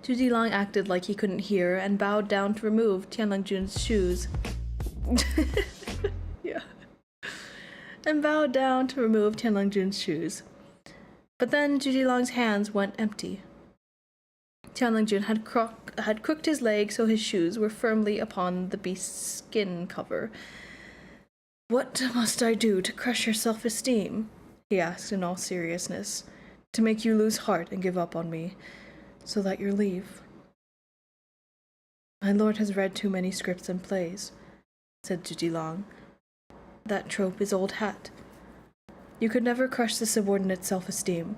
Zhudilang acted like he couldn't hear and bowed down to remove Tianlang Jun's shoes. But then Zhudilang's hands went empty. Tianlang Jun had crooked his leg so his shoes were firmly upon the beast's skin cover. What must I do to crush your self-esteem? He asked in all seriousness. To make you lose heart and give up on me, so that you'll leave. My lord has read too many scripts and plays, said Jujilong. That trope is old hat. You could never crush the subordinate self-esteem.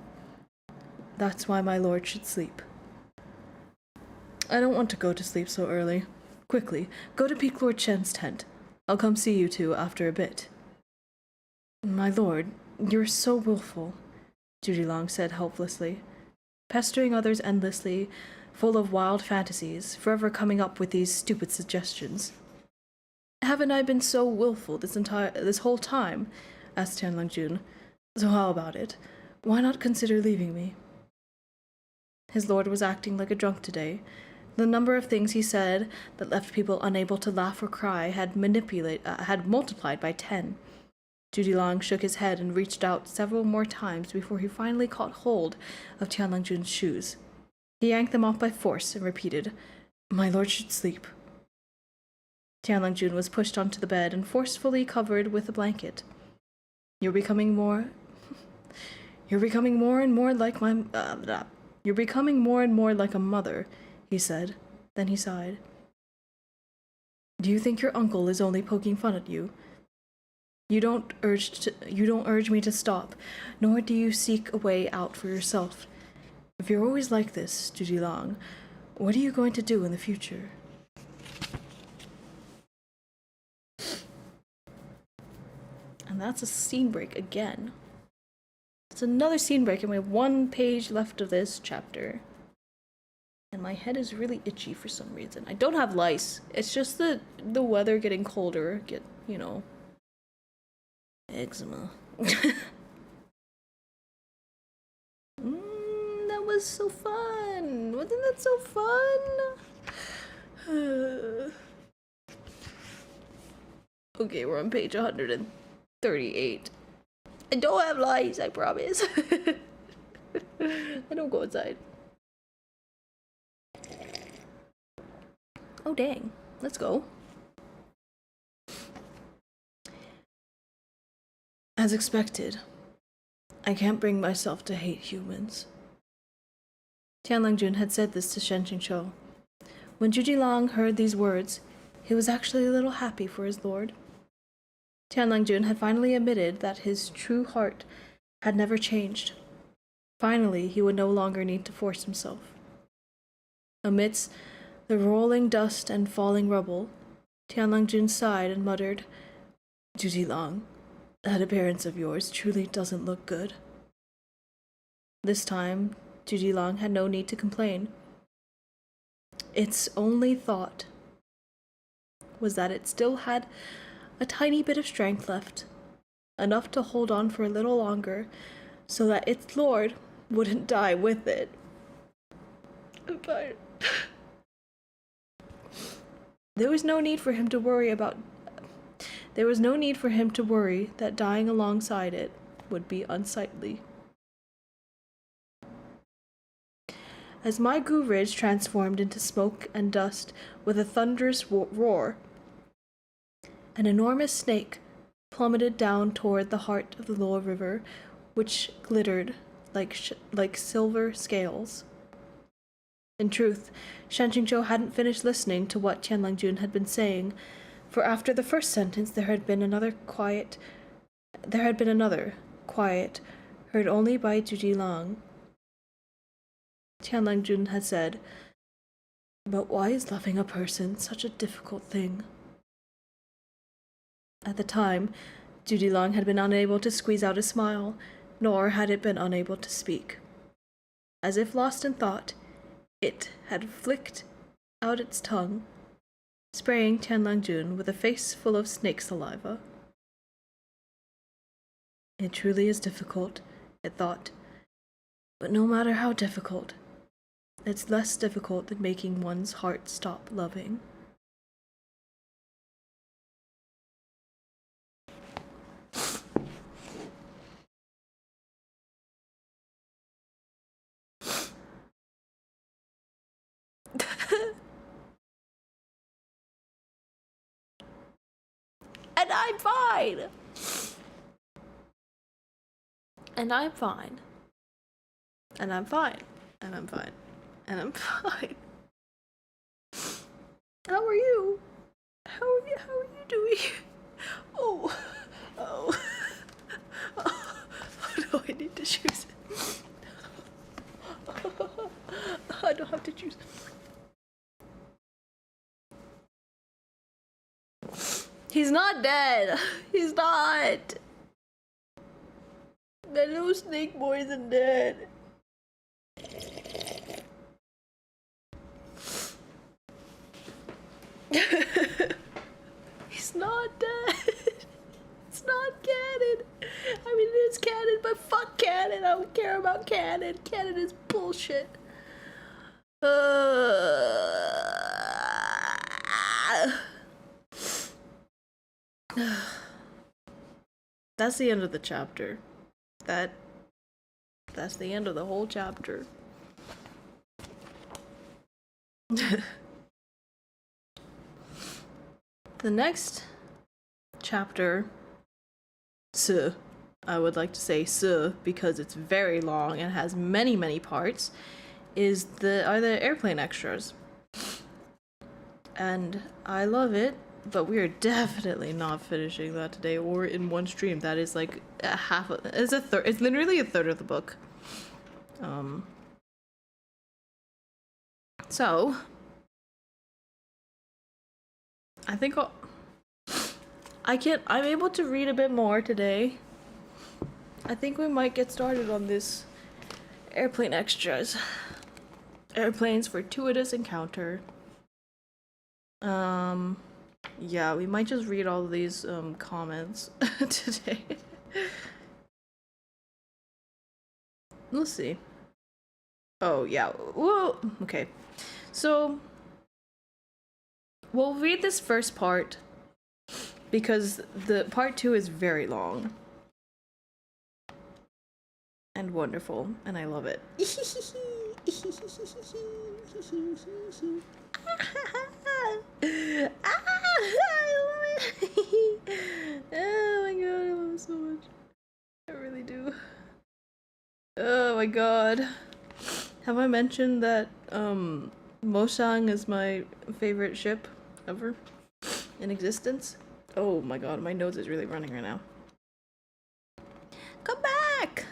That's why my lord should sleep. I don't want to go to sleep so early. Quickly, go to Peak Lord Shen's tent. I'll come see you two after a bit. My lord, you're so willful, Jujilong said helplessly, pestering others endlessly, full of wild fantasies, forever coming up with these stupid suggestions. Haven't I been so willful this whole time? Asked Tianlangjun. So how about it? Why not consider leaving me? His lord was acting like a drunk today. The number of things he said that left people unable to laugh or cry had multiplied by 10. Jujilong shook his head and reached out several more times before he finally caught hold of Tianlangjun's shoes. He yanked them off by force and repeated, My lord should sleep. Tianlangjun was pushed onto the bed and forcefully covered with a blanket. You're becoming more and more like You're becoming more and more like a mother, he said. Then he sighed. Do you think your uncle is only poking fun at you? You don't urge me to stop, nor do you seek a way out for yourself. If you're always like this, Jujilong, what are you going to do in the future? And that's a scene break again. It's another scene break, and we have 1 page left of this chapter. And my head is really itchy for some reason. I don't have lice. It's just the weather getting colder. Eczema. That was so fun. Wasn't that so fun? Okay, we're on page 138. I don't have lice, I promise. I don't go outside. Oh, dang. Let's go. As expected, I can't bring myself to hate humans. Tianlangjun had said this to Shen Qingqiu. When Jujilong heard these words, he was actually a little happy for his lord. Tianlangjun had finally admitted that his true heart had never changed. Finally, he would no longer need to force himself. Amidst the rolling dust and falling rubble, Tianlangjun sighed and muttered, Jujilong, that appearance of yours truly doesn't look good. This time, Jujilong had no need to complain. Its only thought was that it still had a tiny bit of strength left, enough to hold on for a little longer, so that its lord wouldn't die with it. But there was no need for him to worry that dying alongside it would be unsightly. As Maigu Ridge transformed into smoke and dust with a thunderous roar, an enormous snake plummeted down toward the heart of the lower river, which glittered like silver scales. In truth, Shen Qingqiu hadn't finished listening to what Tianlangjun had been saying, for after the first sentence there had been another, quiet, heard only by Jujilong. Tianlangjun had said, But why is loving a person such a difficult thing? At the time, Jujilong had been unable to squeeze out a smile, nor had it been unable to speak. As if lost in thought, it had flicked out its tongue, spraying Tianlangjun with a face full of snake saliva. It truly is difficult, it thought. But no matter how difficult, it's less difficult than making one's heart stop loving. And I'm fine. And I'm fine. And I'm fine. And I'm fine. And I'm fine. How are you? How are you doing? Oh. Oh. Oh no, I need tissues. I don't have tissues. He's not dead. He's not. That little snake boy isn't dead. He's not dead. It's not canon. I mean, it is canon, but fuck canon. I don't care about canon. Canon is bullshit. That's the end of the chapter. That's the end of the whole chapter. The next chapter, I would like to say because it's very long and has many parts, are the airplane extras. And I love it, but we are definitely not finishing that today or in one stream. That is like it's literally a third of the book. So I think I'm able to read a bit more today. I think we might get started on this airplane extras. Airplanes fortuitous encounter. Yeah, we might just read all of these comments today. Let's see. Oh yeah. Well, okay. So we'll read this first part because the part 2 is very long and wonderful, and I love it. Oh my god, I love it so much. I really do. Oh my god. Have I mentioned that Mosang is my favorite ship ever in existence? Oh my god, my nose is really running right now. Come back!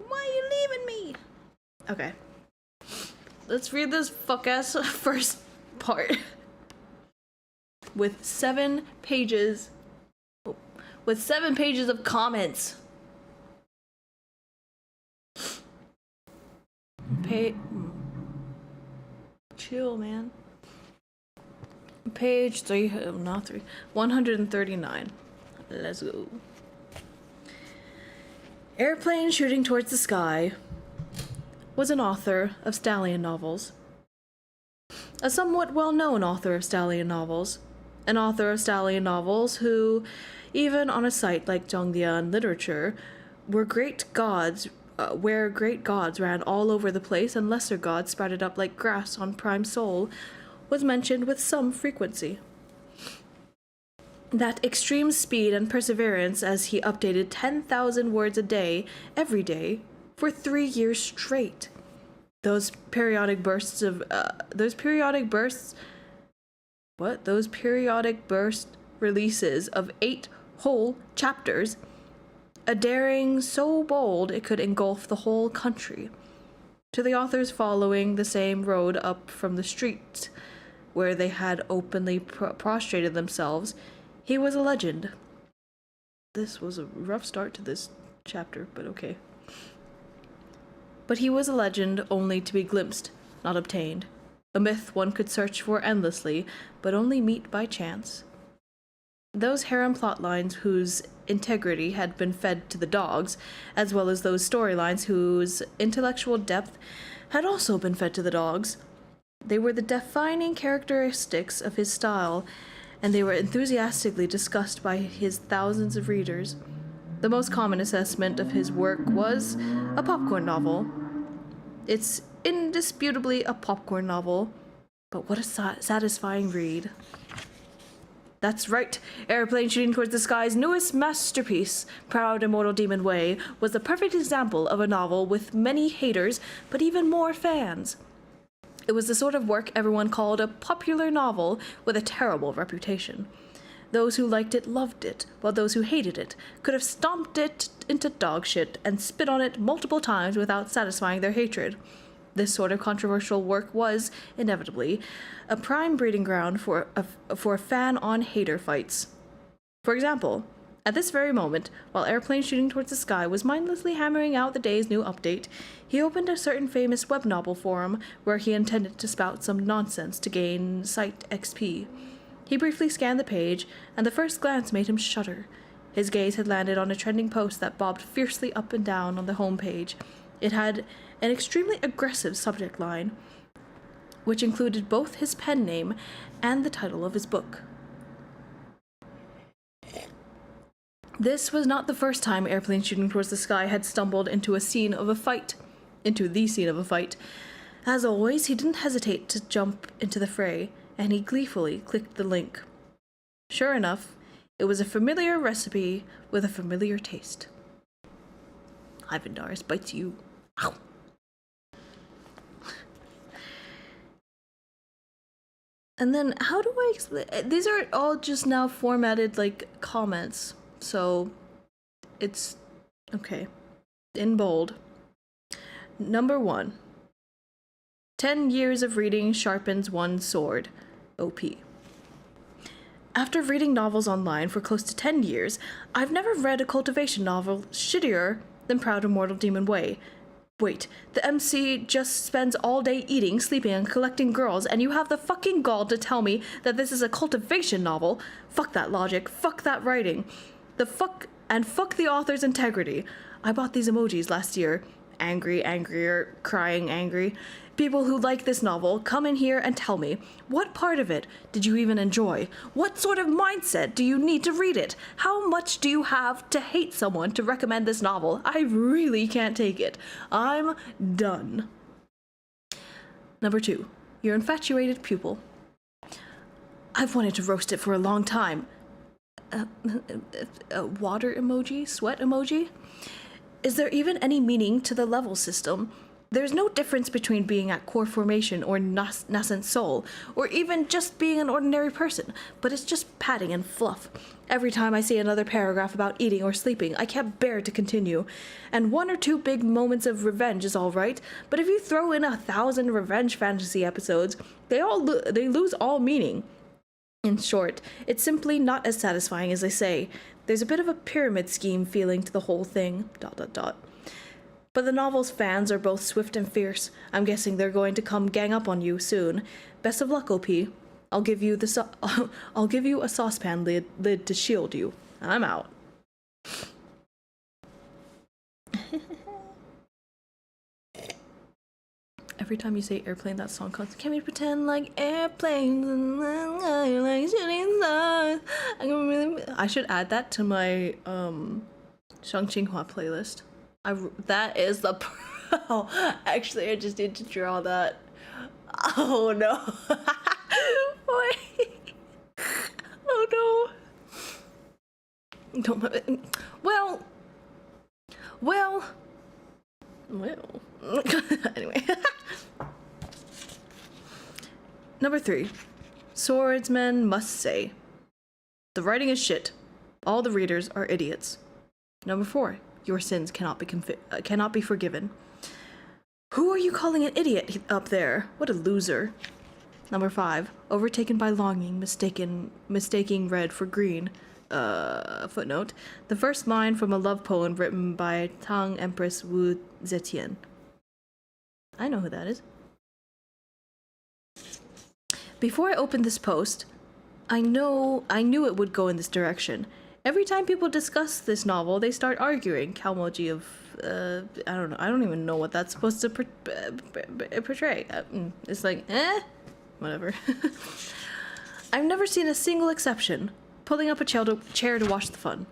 Why are you leaving me? Okay. Let's read this fuck-ass first part. With 7 pages. Oh, with 7 pages of comments. Chill, man. Page 139. Let's go. Airplane Shooting Towards the Sky was an author of stallion novels. A somewhat well-known author of stallion novels. An author of stallion novels who, even on a site like Zhongdian literature, where great gods ran all over the place and lesser gods sprouted up like grass on Prime Sol, was mentioned with some frequency. That extreme speed and perseverance as he updated 10,000 words a day, every day, for 3 years straight. Those periodic burst releases of 8 whole chapters, a daring so bold it could engulf the whole country. To the authors following the same road up from the street where they had openly prostrated themselves, he was a legend. This was a rough start to this chapter, but okay. But he was a legend only to be glimpsed, not obtained. A myth one could search for endlessly, but only meet by chance. Those harem plotlines whose integrity had been fed to the dogs, as well as those storylines whose intellectual depth had also been fed to the dogs. They were the defining characteristics of his style, and they were enthusiastically discussed by his thousands of readers. The most common assessment of his work was a popcorn novel. It's indisputably a popcorn novel, but what a satisfying read. That's right. Airplane Shooting Towards the Sky's newest masterpiece, Proud Immortal Demon Way, was the perfect example of a novel with many haters, but even more fans. It was the sort of work everyone called a popular novel with a terrible reputation. Those who liked it loved it, while those who hated it could have stomped it into dog shit and spit on it multiple times without satisfying their hatred. This sort of controversial work was, inevitably, a prime breeding ground for fan-on-hater fights. For example, at this very moment, while Airplane Shooting Towards the Sky was mindlessly hammering out the day's new update, he opened a certain famous web novel forum where he intended to spout some nonsense to gain site XP. He briefly scanned the page, and the first glance made him shudder. His gaze had landed on a trending post that bobbed fiercely up and down on the homepage. It had an extremely aggressive subject line, which included both his pen name and the title of his book. This was not the first time Airplane Shooting Towards the Sky had stumbled into the scene of a fight. As always, he didn't hesitate to jump into the fray, and he gleefully clicked the link. Sure enough, it was a familiar recipe with a familiar taste. Ivandaris bites you. Ow. And then, how do I explain? These are all just now formatted like comments, so it's okay. In bold. Number 1. 10 years of reading sharpens one's sword. OP. After reading novels online for close to 10 years, I've never read a cultivation novel shittier than Proud Immortal Demon Way. Wait, the MC just spends all day eating, sleeping, and collecting girls, and you have the fucking gall to tell me that this is a cultivation novel? Fuck that logic, fuck that writing. Fuck the author's integrity. I bought these emojis last year. Angry, angrier, crying, angry. People who like this novel, come in here and tell me, what part of it did you even enjoy? What sort of mindset do you need to read it? How much do you have to hate someone to recommend this novel? I really can't take it. I'm done. Number 2, your infatuated pupil. I've wanted to roast it for a long time. Water emoji? Sweat emoji? Is there even any meaning to the level system? There's no difference between being at core formation or nascent soul, or even just being an ordinary person, but it's just padding and fluff. Every time I see another paragraph about eating or sleeping, I can't bear to continue. And 1 or 2 big moments of revenge is alright, but if you throw in 1,000 revenge fantasy episodes, they lose all meaning. In short, it's simply not as satisfying as they say. There's a bit of a pyramid scheme feeling to the whole thing, ... But the novel's fans are both swift and fierce. I'm guessing they're going to come gang up on you soon. Best of luck, OP. I'll give you a saucepan lid to shield you. I'm out. Every time you say airplane, that song comes. Can we pretend like airplanes and like shooting stars? I should add that to my Shang Qinghua playlist. That is the actually I just need to draw that. Oh no. Wait. Oh no. Don't. Well. Anyway. Number 3. Swordsmen must say. The writing is shit. All the readers are idiots. Number 4. Your sins cannot be forgiven. Who are you calling an idiot up there? What a loser. Number 5. Overtaken by longing, mistaking red for green. Footnote. The first line from a love poem written by Tang Empress Wu Zetian. I know who that is. Before I opened this post, I knew it would go in this direction. Every time people discuss this novel, they start arguing. Calmoji of, I don't know. I don't even know what that's supposed to portray. It's like, whatever. I've never seen a single exception. Pulling up a chair to watch the fun.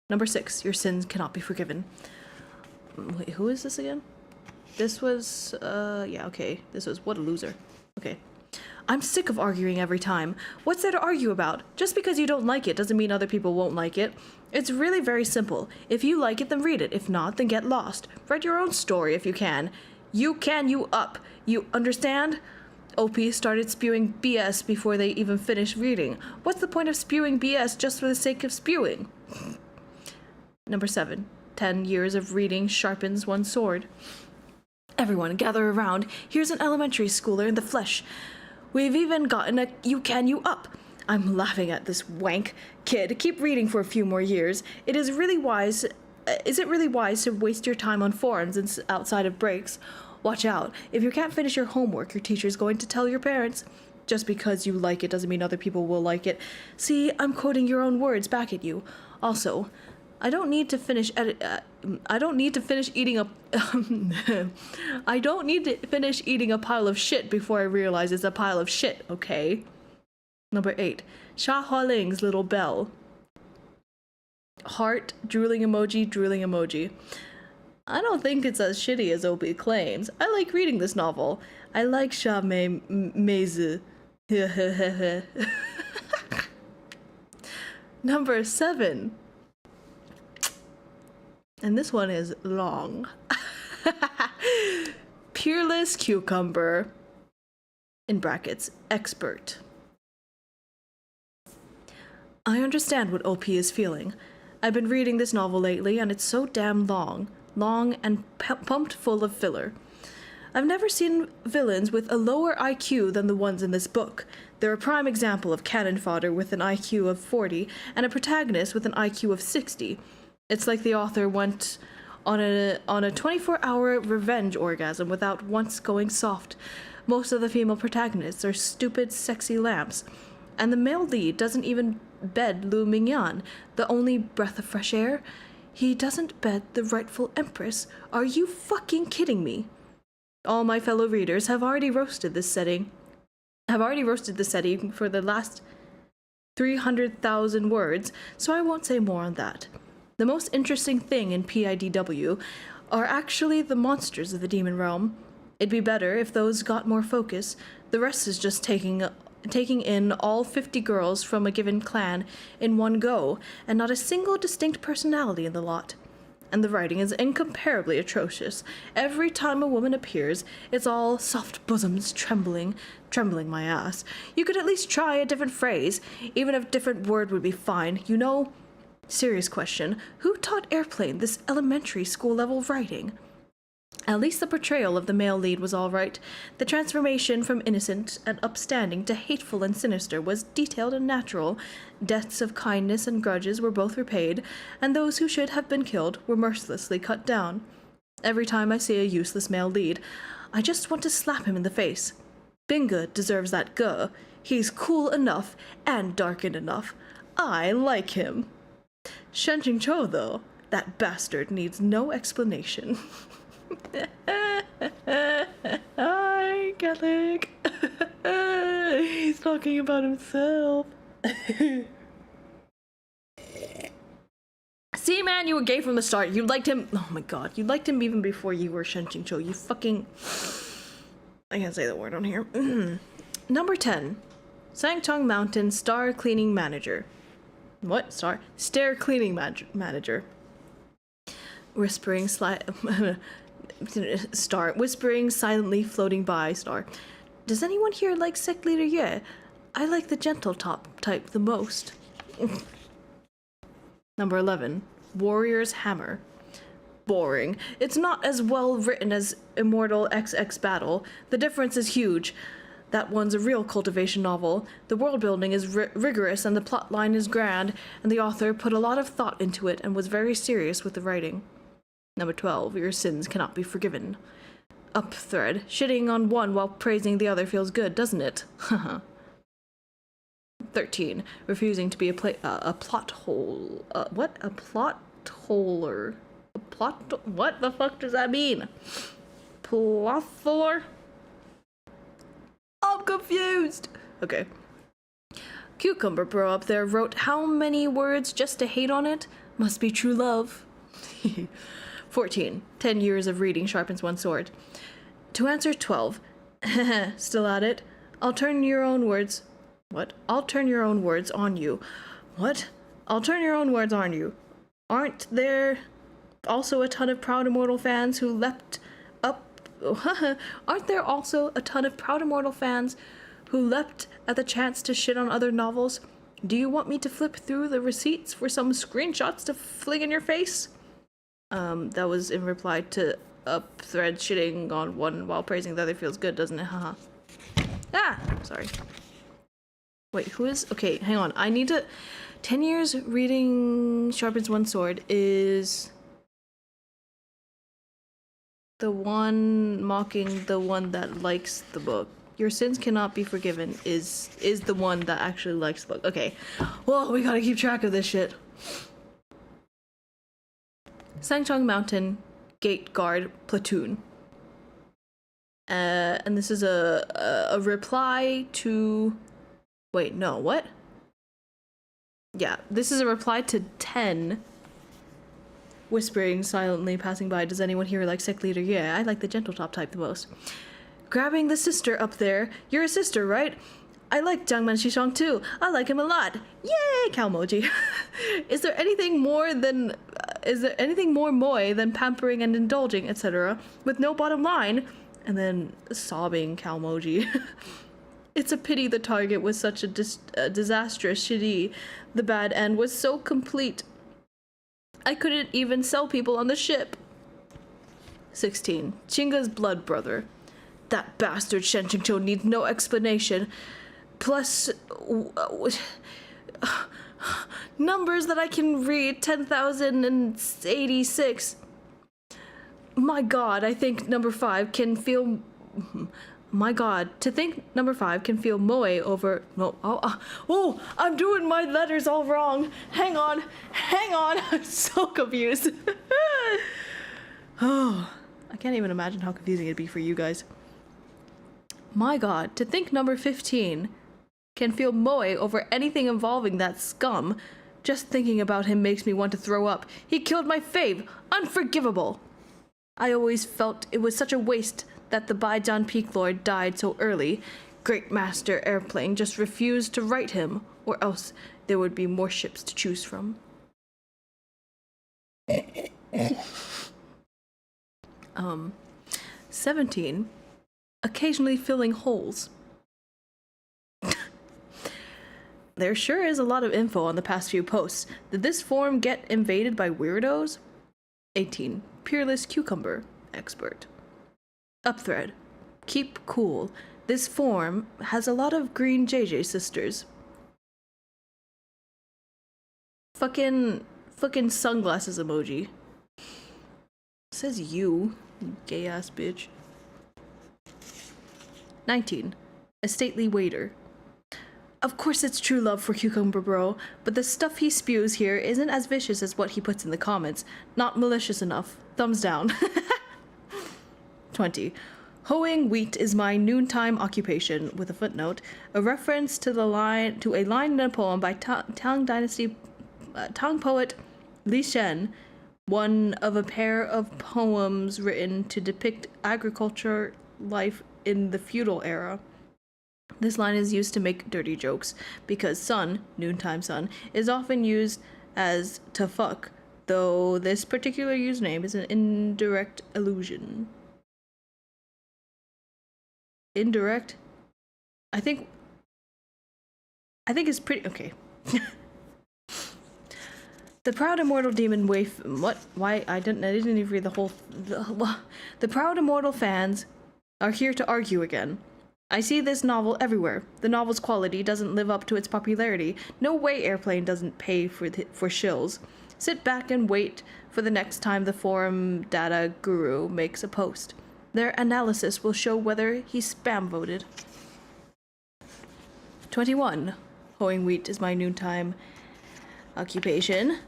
Number 6, your sins cannot be forgiven. Wait, who is this again? This was, yeah, okay. This was, what a loser. Okay. I'm sick of arguing every time. What's there to argue about? Just because you don't like it doesn't mean other people won't like it. It's really very simple. If you like it, then read it. If not, then get lost. Write your own story if you can. You up. You understand? OP started spewing BS before they even finished reading. What's the point of spewing BS just for the sake of spewing? Number 7. 10 years of reading sharpens one's sword. Everyone, gather around. Here's an elementary schooler in the flesh. We've even gotten a you up. I'm laughing at this wank. Kid, keep reading for a few more years. Is it really wise to waste your time on forums and outside of breaks? Watch out. If you can't finish your homework, your teacher's going to tell your parents. Just because you like it doesn't mean other people will like it. See, I'm quoting your own words back at you. Also, I don't need to finish eating a pile of shit before I realize it's a pile of shit, okay? Number 8. Sha Hualing's little bell. Heart, drooling emoji. I don't think it's as shitty as OP claims. I like reading this novel. I like Sha Meizi. Number 7. And this one is long. Peerless Cucumber. In brackets, expert. I understand what OP is feeling. I've been reading this novel lately, and it's so damn long and pumped full of filler. I've never seen villains with a lower IQ than the ones in this book. They're a prime example of cannon fodder with an IQ of 40 and a protagonist with an IQ of 60. It's like the author went on a 24-hour revenge orgasm without once going soft. Most of the female protagonists are stupid, sexy lamps, and the male lead doesn't even bed Lu Mingyan, the only breath of fresh air. He doesn't bed the rightful empress. Are you fucking kidding me? All my fellow readers have already roasted the setting for the last 300,000 words, so I won't say more on that. The most interesting thing in PIDW are actually the monsters of the demon realm. It'd be better if those got more focus. The rest is just taking in all 50 girls from a given clan in one go, and not a single distinct personality in the lot. And the writing is incomparably atrocious. Every time a woman appears, it's all soft bosoms trembling my ass. You could at least try a different phrase, even if a different word would be fine. You know, serious question, who taught Airplane this elementary school level writing? At least the portrayal of the male lead was all right. The transformation from innocent and upstanding to hateful and sinister was detailed and natural. Debts of kindness and grudges were both repaid, and those who should have been killed were mercilessly cut down. Every time I see a useless male lead, I just want to slap him in the face. Binga deserves that guh. He's cool enough and darkened enough. I like him. Shen Jingzhou, though, that bastard needs no explanation. Hi, Catholic. He's talking about himself. See, man, you were gay from the start. You liked him. Oh my god, you liked him even before you were Shen Jingzhou. You fucking. I can't say the word on here. Number 10. Sangtong Mountain Star Cleaning Manager. What? Stair Cleaning Manager. Whispering silently floating by, star. Does anyone here like sect leader? Yeah, I like the gentle type the most. Number 11. Warrior's Hammer. Boring. It's not as well written as Immortal XX Battle. The difference is huge. That one's a real cultivation novel. The world building is rigorous and the plot line is grand, and the author put a lot of thought into it and was very serious with the writing. Number 12. Your sins cannot be forgiven. Up thread. Shitting on one while praising the other feels good, doesn't it? 13. Refusing to be a plot hole. What? A plot holer. What the fuck does that mean? Plot holer? I'm confused. Okay. Cucumber Bro up there wrote how many words just to hate on it? Must be true love. 14. 10 years of reading sharpens one sword. To answer 12. Still at it? I'll turn your own words. What? I'll turn your own words on you. What? I'll turn your own words on you. Aren't there also a ton of Proud Immortal fans who leapt up? Aren't there also a ton of Proud Immortal fans who leapt at the chance to shit on other novels? Do you want me to flip through the receipts for some screenshots to fling in your face? That was in reply to a thread shitting on one while praising the other feels good, doesn't it? Haha. Ah! Sorry. Wait, who is... Okay, hang on. I need to... 10 years reading sharpens one sword is... the one mocking the one that likes the book. Your sins cannot be forgiven is the one that actually likes the book. Okay. Well, we gotta keep track of this shit. Sangchong Mountain Gate Guard Platoon. And this is a reply to... Wait, no, what? Yeah, this is a reply to 10. Whispering silently, passing by. Does anyone here like Sect Leader? Yeah, I like the gentle top type the most. Grabbing the sister up there. You're a sister, right? I like Jiangman Shishong too. I like him a lot. Yay, Calmoji. Is there anything more moy than pampering and indulging, etc., with no bottom line? And then sobbing Calmoji. It's a pity the target was such a disastrous shitty. The bad end was so complete. I couldn't even sell people on the ship. 16. Chinga's blood brother. That bastard Shen Qingqiu needs no explanation. Plus... numbers that I can read. 10,086. My god, I think number 5 can feel... My god, to think number 5 can feel moe over... No, oh, I'm doing my letters all wrong. Hang on. I'm so confused. Oh, I can't even imagine how confusing it'd be for you guys. My god, to think number 15 can feel moe over anything involving that scum. Just thinking about him makes me want to throw up. He killed my fave. Unforgivable. I always felt it was such a waste that the Baijian Peak Lord died so early. Great Master Airplane just refused to write him, or else there would be more ships to choose from. 17. Occasionally filling holes. There sure is a lot of info on the past few posts. Did this forum get invaded by weirdos? 18. Peerless Cucumber Expert. Upthread. Keep cool. This forum has a lot of green JJ sisters. Fucking sunglasses emoji. Says you gay ass bitch. 19. A stately waiter. Of course it's true love for Cucumber Bro, but the stuff he spews here isn't as vicious as what he puts in the comments. Not malicious enough. Thumbs down. 20. Hoeing wheat is my noontime occupation, with a footnote, a reference to a line in a poem by Tang Dynasty Tang poet Li Shen, one of a pair of poems written to depict agriculture life in the feudal era. This line is used to make dirty jokes, because sun, noontime sun, is often used as to fuck, though this particular username is an indirect allusion. Indirect? I think it's pretty... Okay. The Proud Immortal Demon Waif... What? Why? I didn't even read the whole... The Proud Immortal fans are here to argue again. I see this novel everywhere. The novel's quality doesn't live up to its popularity. No way Airplane doesn't pay for shills. Sit back and wait for the next time the forum data guru makes a post. Their analysis will show whether he's spam voted. 21. Hoeing wheat is my noontime occupation.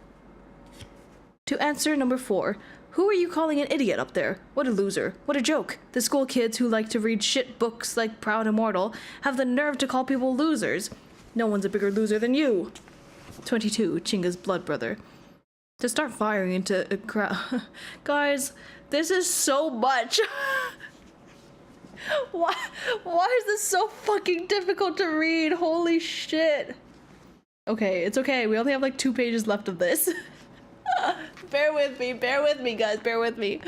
To answer number 4. Who are you calling an idiot up there? What a loser. What a joke. The school kids who like to read shit books like Proud Immortal have the nerve to call people losers. No one's a bigger loser than you. 22. Chinga's blood brother. To start firing into a crowd. Guys, this is so much. Why, why is this so fucking difficult to read? Holy shit. Okay, it's okay. We only have like 2 pages left of this. Bear with me, guys, bear with me.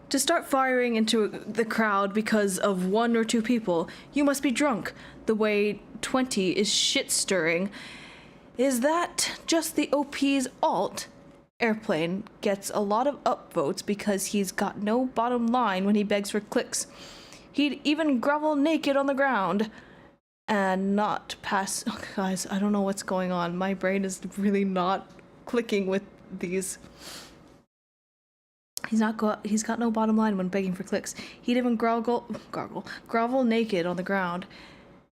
To start firing into the crowd because of 1 or 2 people, you must be drunk. The way 20 is shit-stirring. Is that just the OP's alt? Airplane gets a lot of upvotes because he's got no bottom line when he begs for clicks. He'd even grovel naked on the ground. And not pass... Oh, guys, I don't know what's going on. My brain is really not clicking with these... He's got no bottom line when begging for clicks. He'd even grovel naked on the ground.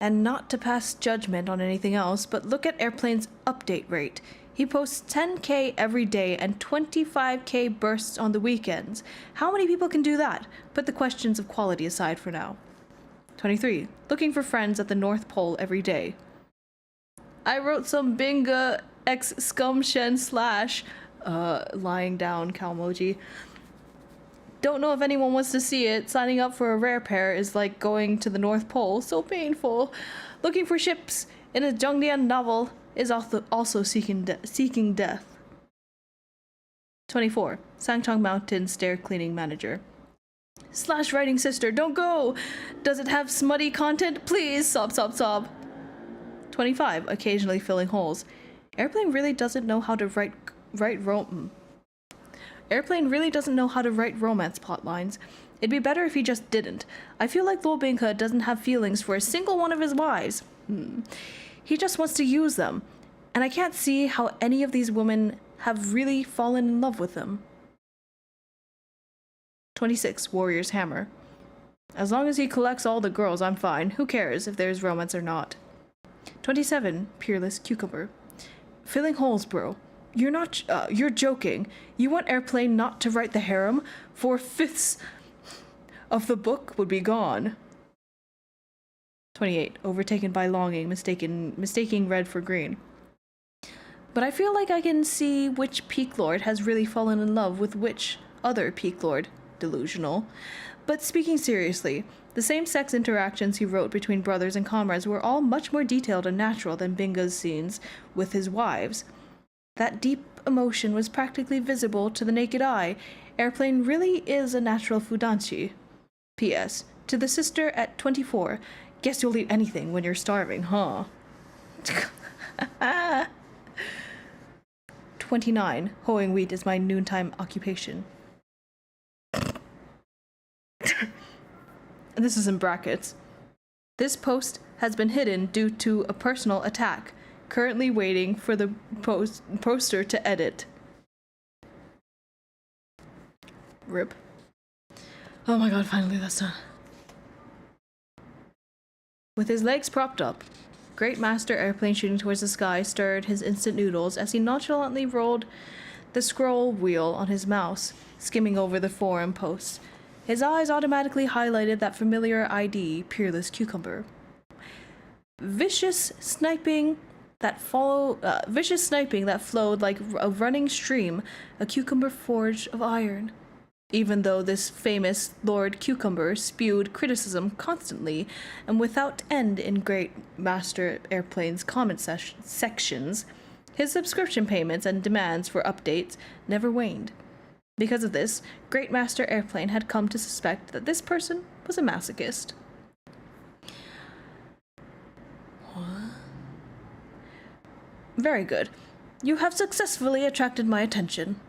And not to pass judgment on anything else, but look at Airplane's update rate. He posts 10k every day and 25k bursts on the weekends. How many people can do that? Put the questions of quality aside for now. 23. Looking for friends at the North Pole every day. I wrote some binga x scum shen slash lying down cow emoji. Don't know if anyone wants to see it. Signing up for a rare pair is like going to the North Pole. So painful. Looking for ships in a Zhongdian novel is also seeking death. 24. Sangchong Mountain Stair Cleaning Manager. Slash writing sister, don't go! Does it have smutty content? Please! Sob, sob, sob. 25. Occasionally filling holes. Airplane really doesn't know how to write romance plotlines. It'd be better if he just didn't. I feel like Luo Binghe doesn't have feelings for a single one of his wives. He just wants to use them. And I can't see how any of these women have really fallen in love with him. 26. Warrior's Hammer. As long as he collects all the girls, I'm fine. Who cares if there's romance or not? 27. Peerless Cucumber. Filling holes, bro. You're joking. You want Airplane not to write the harem? 4/5 of the book would be gone. 28. Overtaken by longing, mistaking red for green. But I feel like I can see which Peak Lord has really fallen in love with which other Peak Lord. Delusional. But speaking seriously, the same-sex interactions he wrote between brothers and comrades were all much more detailed and natural than Binga's scenes with his wives. That deep emotion was practically visible to the naked eye. Airplane really is a natural fudanshi. P.S. To the sister at 24, guess you'll eat anything when you're starving, huh? 29. Hoeing wheat is my noontime occupation. This is in brackets. This post has been hidden due to a personal attack. Currently waiting for the poster to edit. RIP. Oh my god, finally that's done. With his legs propped up, Great Master Airplane shooting towards the sky stirred his instant noodles as he nonchalantly rolled the scroll wheel on his mouse, skimming over the forum posts. His eyes automatically highlighted that familiar ID, Peerless Cucumber. Vicious sniping that flowed like a running stream, a cucumber forged of iron. Even though this famous Lord Cucumber spewed criticism constantly and without end in Great Master Airplane's comment sections, his subscription payments and demands for updates never waned. Because of this, Great Master Airplane had come to suspect that this person was a masochist. What? Very good. You have successfully attracted my attention.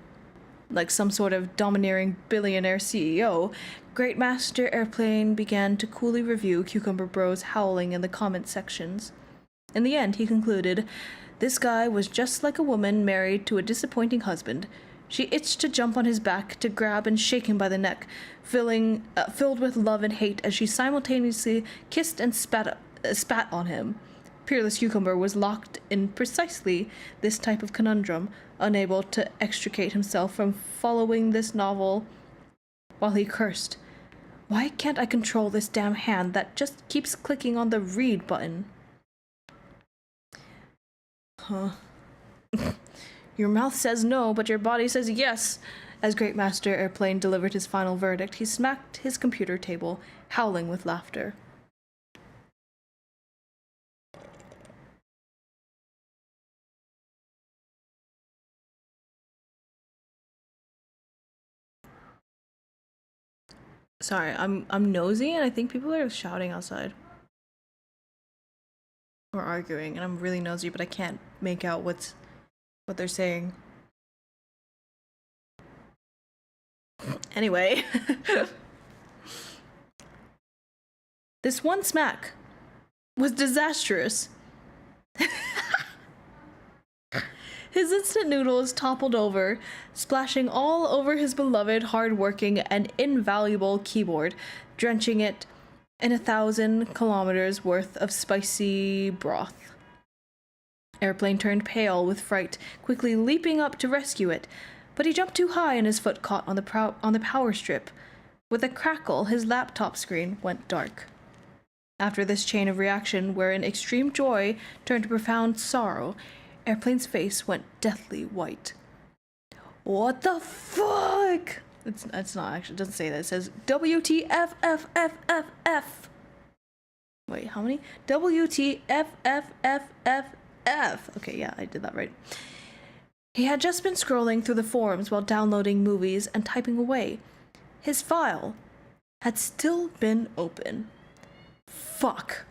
Like some sort of domineering billionaire CEO, Great Master Airplane began to coolly review Cucumber Bro's howling in the comment sections. In the end, he concluded, this guy was just like a woman married to a disappointing husband. She itched to jump on his back, to grab and shake him by the neck, filled with love and hate as she simultaneously kissed and spat on him. Peerless Cucumber was locked in precisely this type of conundrum, unable to extricate himself from following this novel while he cursed. Why can't I control this damn hand that just keeps clicking on the read button? Huh. Your mouth says no, but your body says yes. As Great Master Airplane delivered his final verdict, he smacked his computer table, howling with laughter. Sorry, I'm nosy and I think people are shouting outside. Or arguing, and I'm really nosy, but I can't make out what they're saying. Anyway. This one smack was disastrous. His instant noodles toppled over, splashing all over his beloved, hard-working, and invaluable keyboard, drenching it in 1,000 kilometers worth of spicy broth. Airplane turned pale with fright, quickly leaping up to rescue it, but he jumped too high and his foot caught on the power strip. With a crackle, his laptop screen went dark. After this chain of reaction, wherein extreme joy turned to profound sorrow, Airplane's face went deathly white. What the fuck? It's not actually, it doesn't say that. It says WTFFFFF. Wait, how many? WTFFFFF. Okay, yeah, I did that right. He had just been scrolling through the forums while downloading movies and typing away. His file had still been open. Fuck.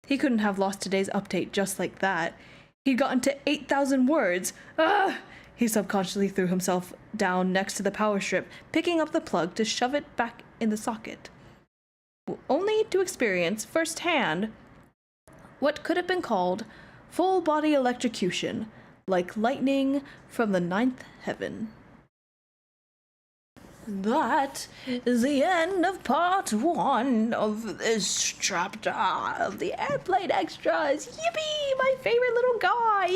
He couldn't have lost today's update just like that. He'd gotten to 8,000 words. Ah! He subconsciously threw himself down next to the power strip, picking up the plug to shove it back in the socket. Only to experience firsthand what could have been called full-body electrocution, like lightning from the ninth heaven. That is the end of part 1 of this chapter of the Airplane Extras. Yippee! My favorite little guy!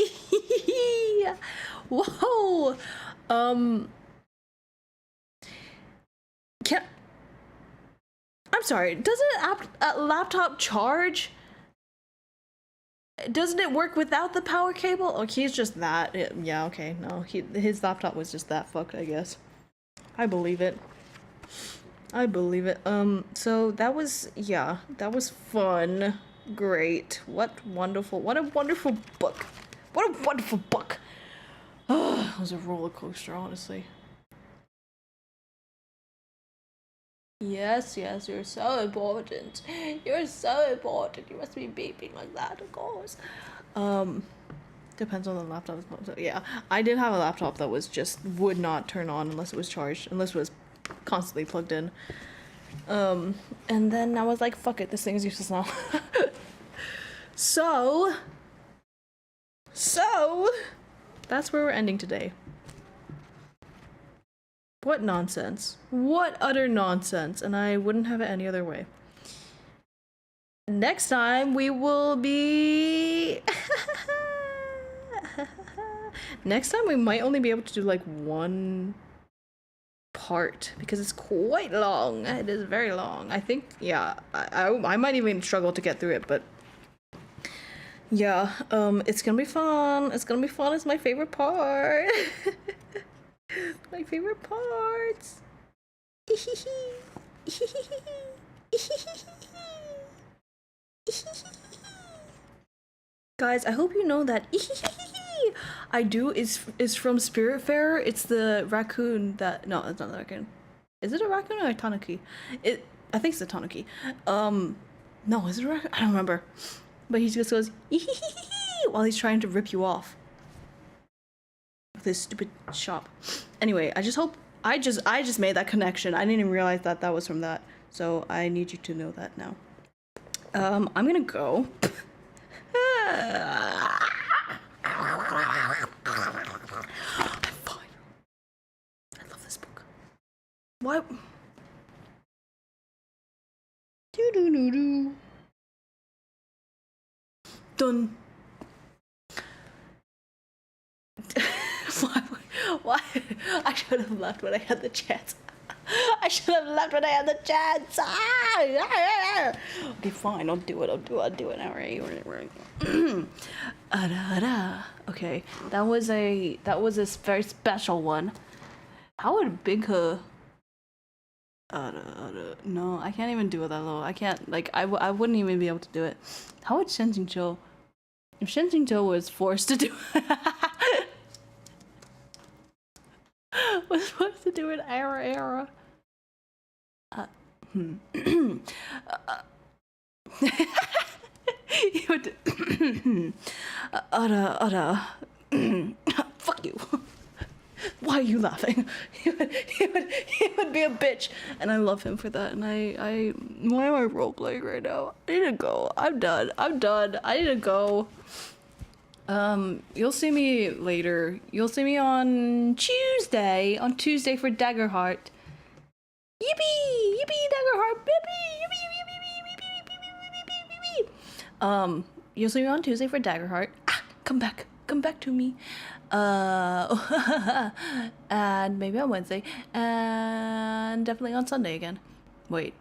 Whoa! I'm sorry, doesn't a laptop charge? Doesn't it work without the power cable? Oh, he's just that. Yeah, okay, no. His laptop was just that fucked, I guess. I believe it. I believe it. So that was, yeah, that was fun. Great. What a wonderful book. What a wonderful book. Oh, it was a roller coaster, honestly. Yes, you're so important. You're so important. You must be beeping like that, of course. Depends on the laptop. So, yeah, I did have a laptop that was just would not turn on unless it was charged, unless it was constantly plugged in. And then I was like, fuck it, this thing's useless now. So that's where we're ending today. What nonsense. What utter nonsense. And I wouldn't have it any other way. Next time we will be... Next time we might only be able to do like one part because it's quite long. It is very long. I think, yeah, I might even struggle to get through it, but yeah, it's gonna be fun. It's gonna be fun. It's my favorite part. My favorite parts. Guys, I hope you know that I do is from Spiritfarer. It's the raccoon that, no, it's not the raccoon. Is it a raccoon or a tanuki? I think it's a tanuki. No, is it a raccoon? I don't remember. But he just goes while he's trying to rip you off with his stupid shop. Anyway, I just hope I just made that connection. I didn't even realize that was from that. So I need you to know that now. I'm gonna go. I'm fine. I love this book. Why? Do. Done. Why? I should have left when I had the chance. I should have left when I had the chance. Okay, fine. I'll do it. All right. Okay, that was a very special one. How would Big no, I can't even do it that low. I can't, like, I wouldn't even be able to do it. How would Shen Qingqiu, if Shen Qingqiu was forced to do was forced to do an era. He would fuck you. Why are you laughing? He would be a bitch, and I love him for that. And why am I role playing right now? I need to go. I'm done. I need to go. You'll see me later. You'll see me on Tuesday. On Tuesday for Daggerheart. Yippee! Yippee! Daggerheart! Yippee! You'll see me on Tuesday for Daggerheart. Come back to me. And maybe on Wednesday, and definitely on Sunday again. Wait.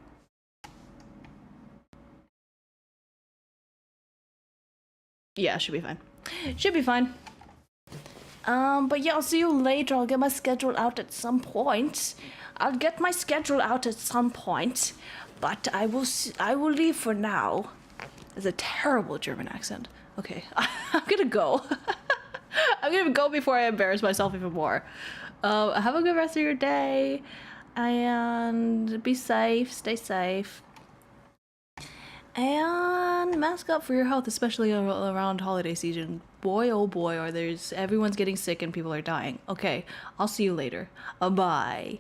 Yeah, should be fine. But yeah, I'll see you later. I'll get my schedule out at some point. But I will leave for now. It's a terrible German accent. Okay, I'm gonna go. I'm gonna go before I embarrass myself even more. Have a good rest of your day, and be safe, stay safe, and mask up for your health, especially around holiday season. Boy, oh boy, everyone's getting sick and people are dying. Okay, I'll see you later. Bye.